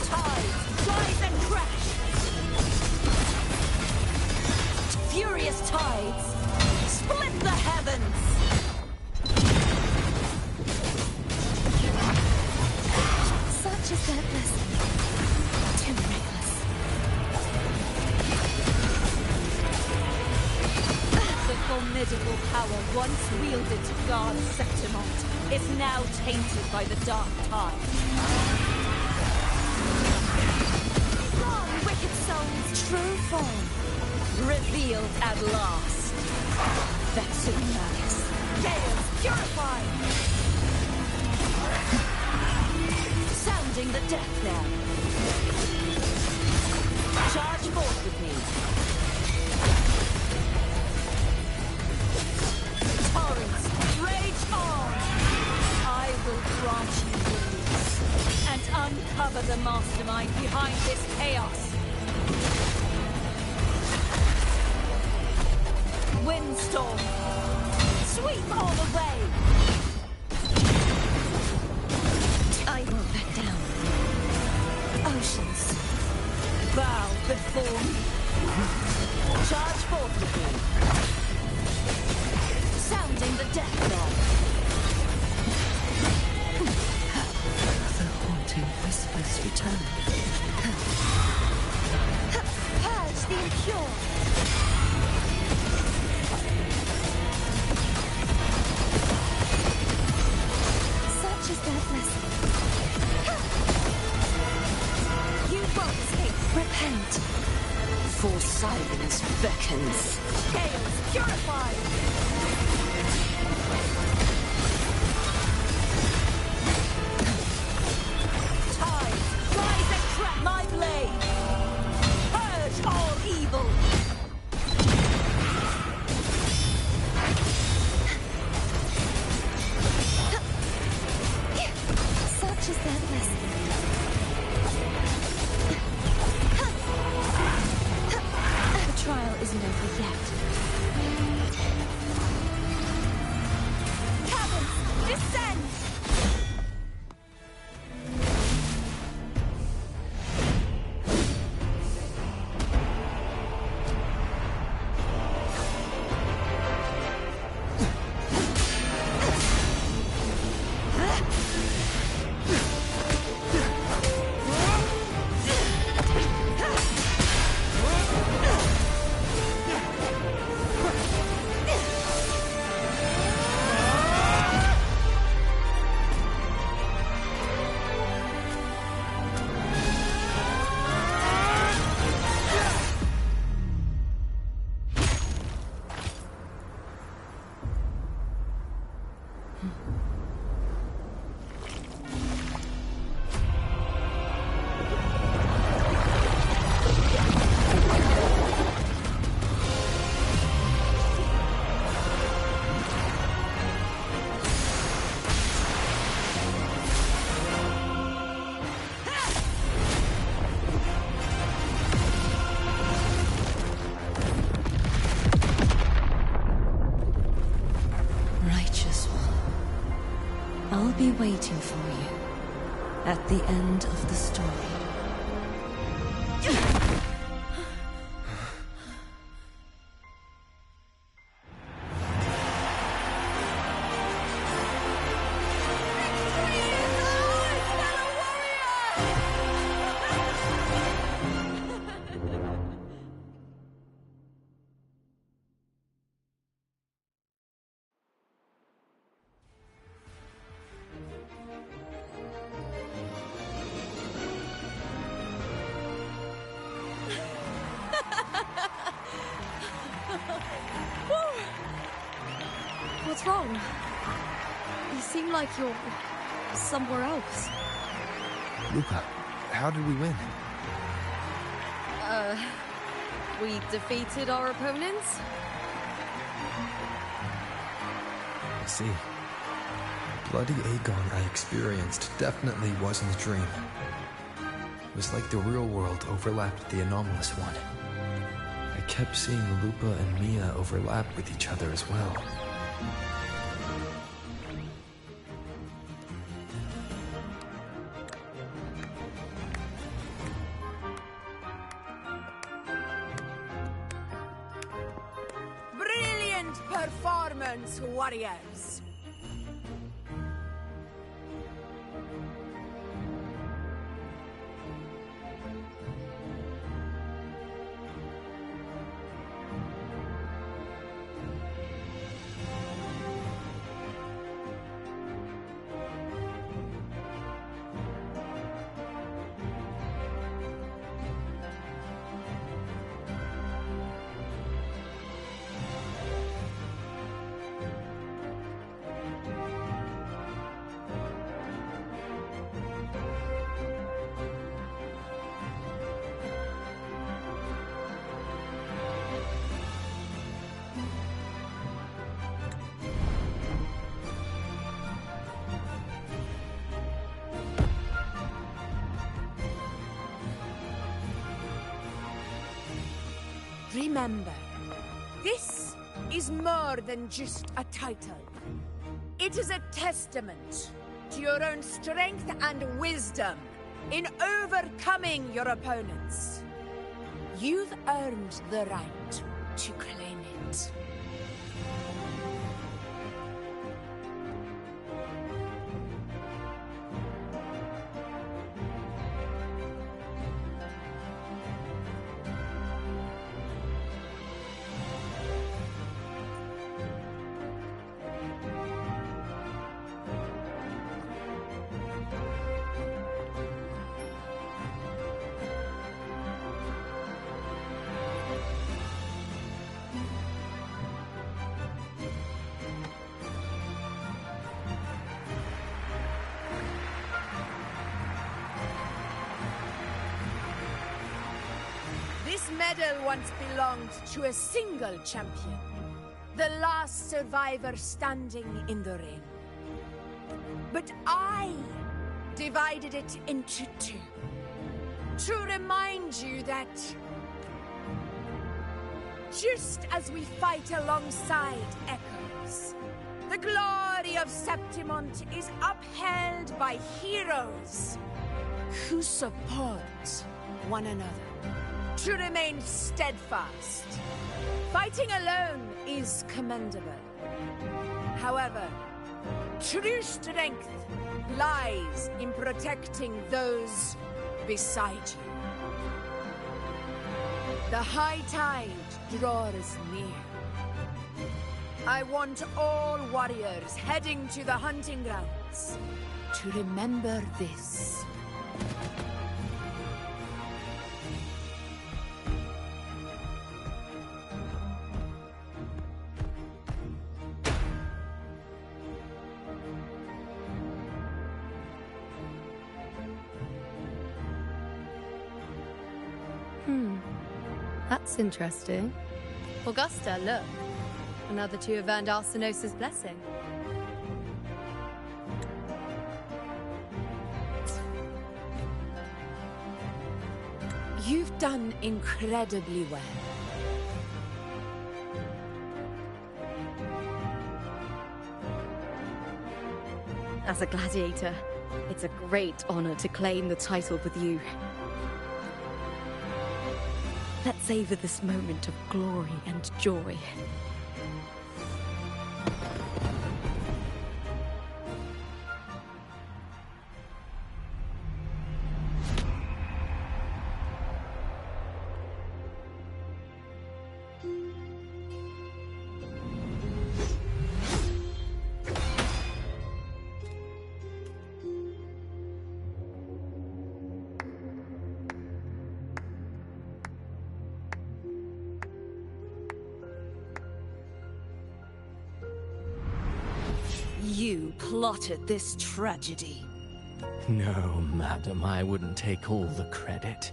Tides rise and crash! Furious tides split the heavens! Such is their blessing. Too reckless. The formidable power once wielded to guard Septimont is now tainted by the dark tide. Wrong, wicked souls, true form, revealed at last. Vexing malice, gales purified. Sounding the death knell. Charge forth with me. Torrents, rage on! I will grant you release and uncover the mastermind behind this chaos. Windstorm, sweep all away! I won't back down. Oceans, bow before me. Charge forth with me. Sounding the death knell. The haunting whispers return. Purge the impure. Such is their blessing. You won't escape. Repent. For silence beckons. Chaos purified. Tides rise and crack my blade. Purge all evil. Such is their blessing. The trial isn't over yet. Caverns, descend! I'll be waiting for you at the end of the story. What's wrong? You seem like you're somewhere else. Lupa, how did we win? We defeated our opponents? I see. Bloody Aegon I experienced definitely wasn't a dream. It was like the real world overlapped the anomalous one. I kept seeing Lupa and Mia overlap with each other as well. Brilliant performance, warriors! Remember, this is more than just a title. It is a testament to your own strength and wisdom in overcoming your opponents. You've earned the right to claim it. This medal once belonged to a single champion, the last survivor standing in the ring. But I divided it into two, to remind you that just as we fight alongside echoes, the glory of Septimont is upheld by heroes who support one another. To remain steadfast. Fighting alone is commendable. However, true strength lies in protecting those beside you. The high tide draws near. I want all warriors heading to the hunting grounds to remember this. That's interesting. Augusta, look. Another two have earned Arsenos's blessing. You've done incredibly well. As a gladiator, it's a great honor to claim the title with you. Let's savor this moment of glory and joy. You plotted this tragedy. No, madam, I wouldn't take all the credit.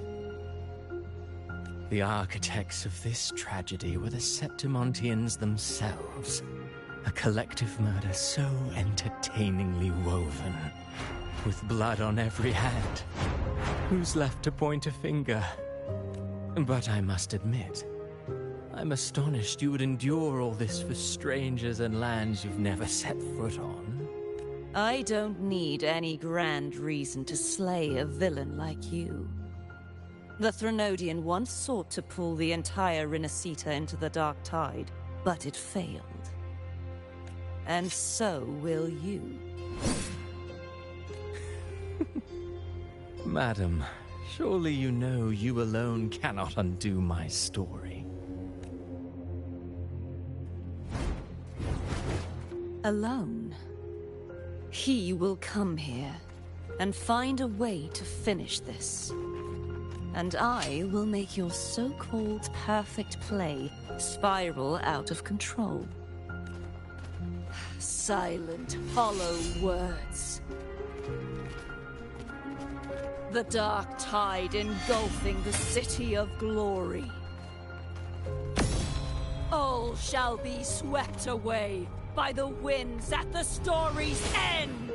The architects of this tragedy were the Septimontians themselves. A collective murder so entertainingly woven, with blood on every hand. Who's left to point a finger? But I must admit, I'm astonished you would endure all this for strangers and lands you've never set foot on. I don't need any grand reason to slay a villain like you. The Threnodian once sought to pull the entire Rinascita into the Dark Tide, but it failed. And so will you. Madam, surely you know you alone cannot undo my story. Alone. He will come here and find a way to finish this. And I will make your so-called perfect play spiral out of control. Silent, hollow words. The dark tide engulfing the city of glory. All shall be swept away by the winds at the story's end!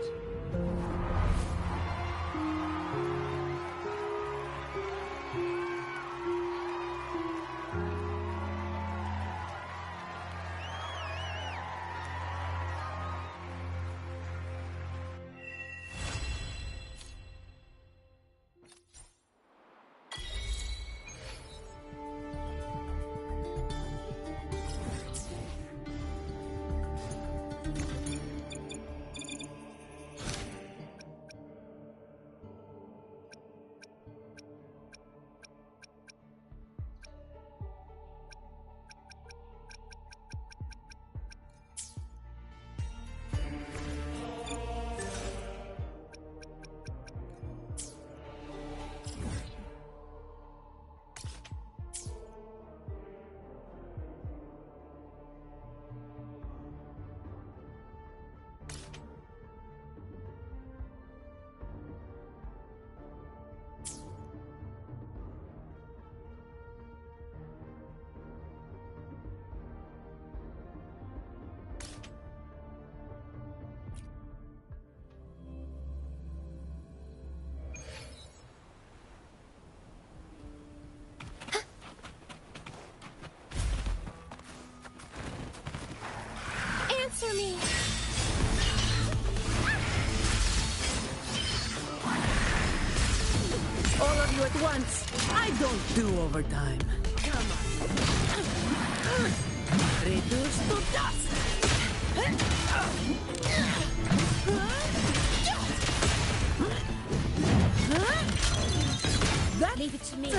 Answer me! All of you at once. I don't do overtime. Come on. Reduce to dust. That Leave it to me.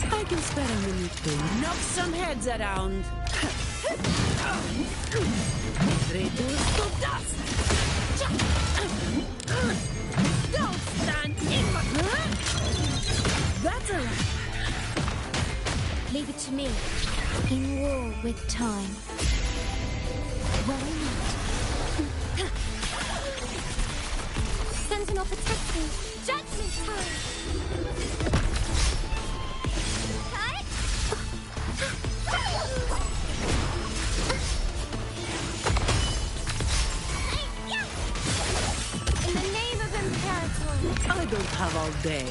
I can spare a minute to knock some heads around. Reduce to dust. Don't stand in my... That's a wrap. Leave it to me. In war with time. Worry not. Sentinel protect me. Judgment time. In the name of Imperator. I don't have all day.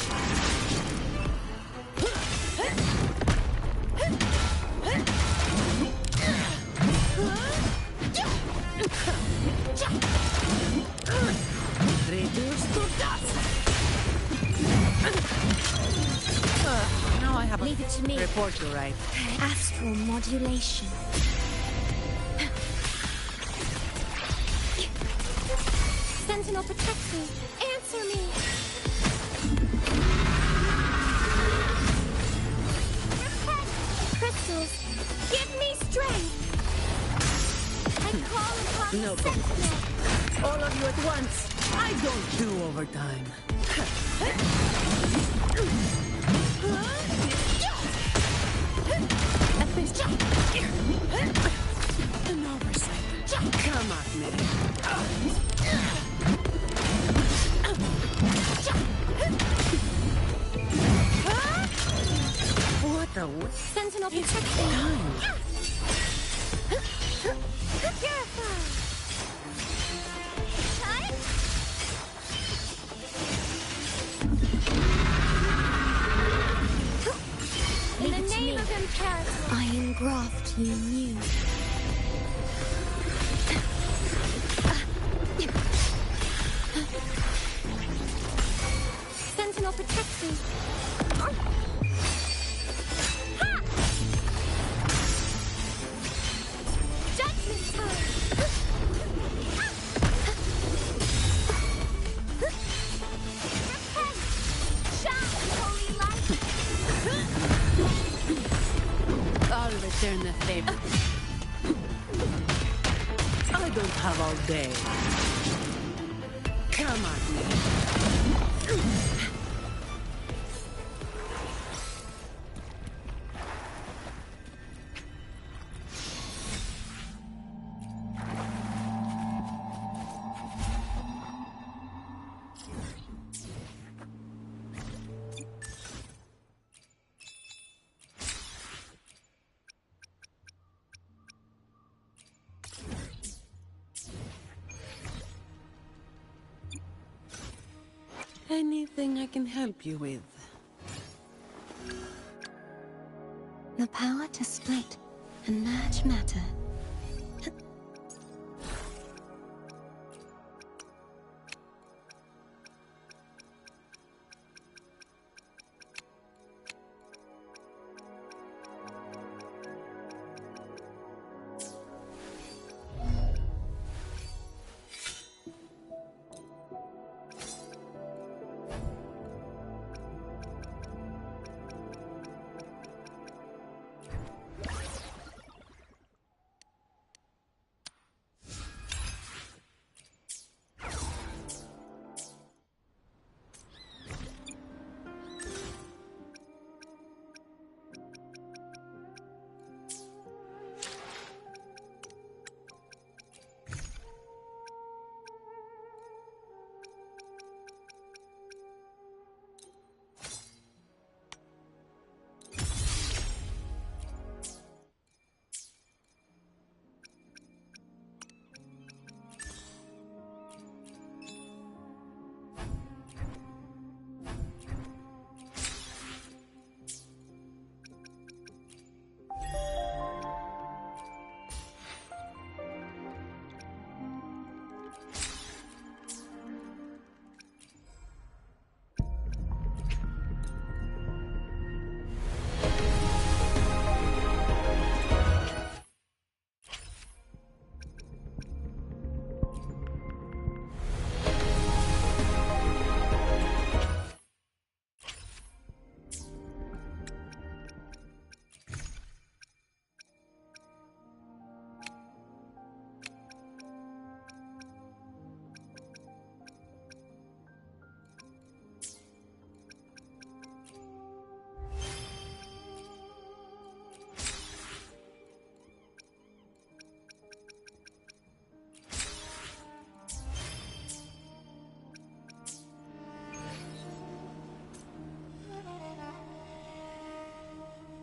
Reduce to dust. Now I have Leave it to me. report to write. Astral modulation. Sentinel protect me. Answer me. Crystals, give me strength. I call upon No the Sentinel. All of you at once. I don't do overtime. An oversight. Come at me. What the what? Sentinel It's protection. time. Purify! Time? In the name of Imperator, I engraft you new. Sentinel protection. judgment time! Repent! Shine, holy light! I'll return the favor. I don't have all day. Come at me. Anything I can help you with? The power to split and merge matter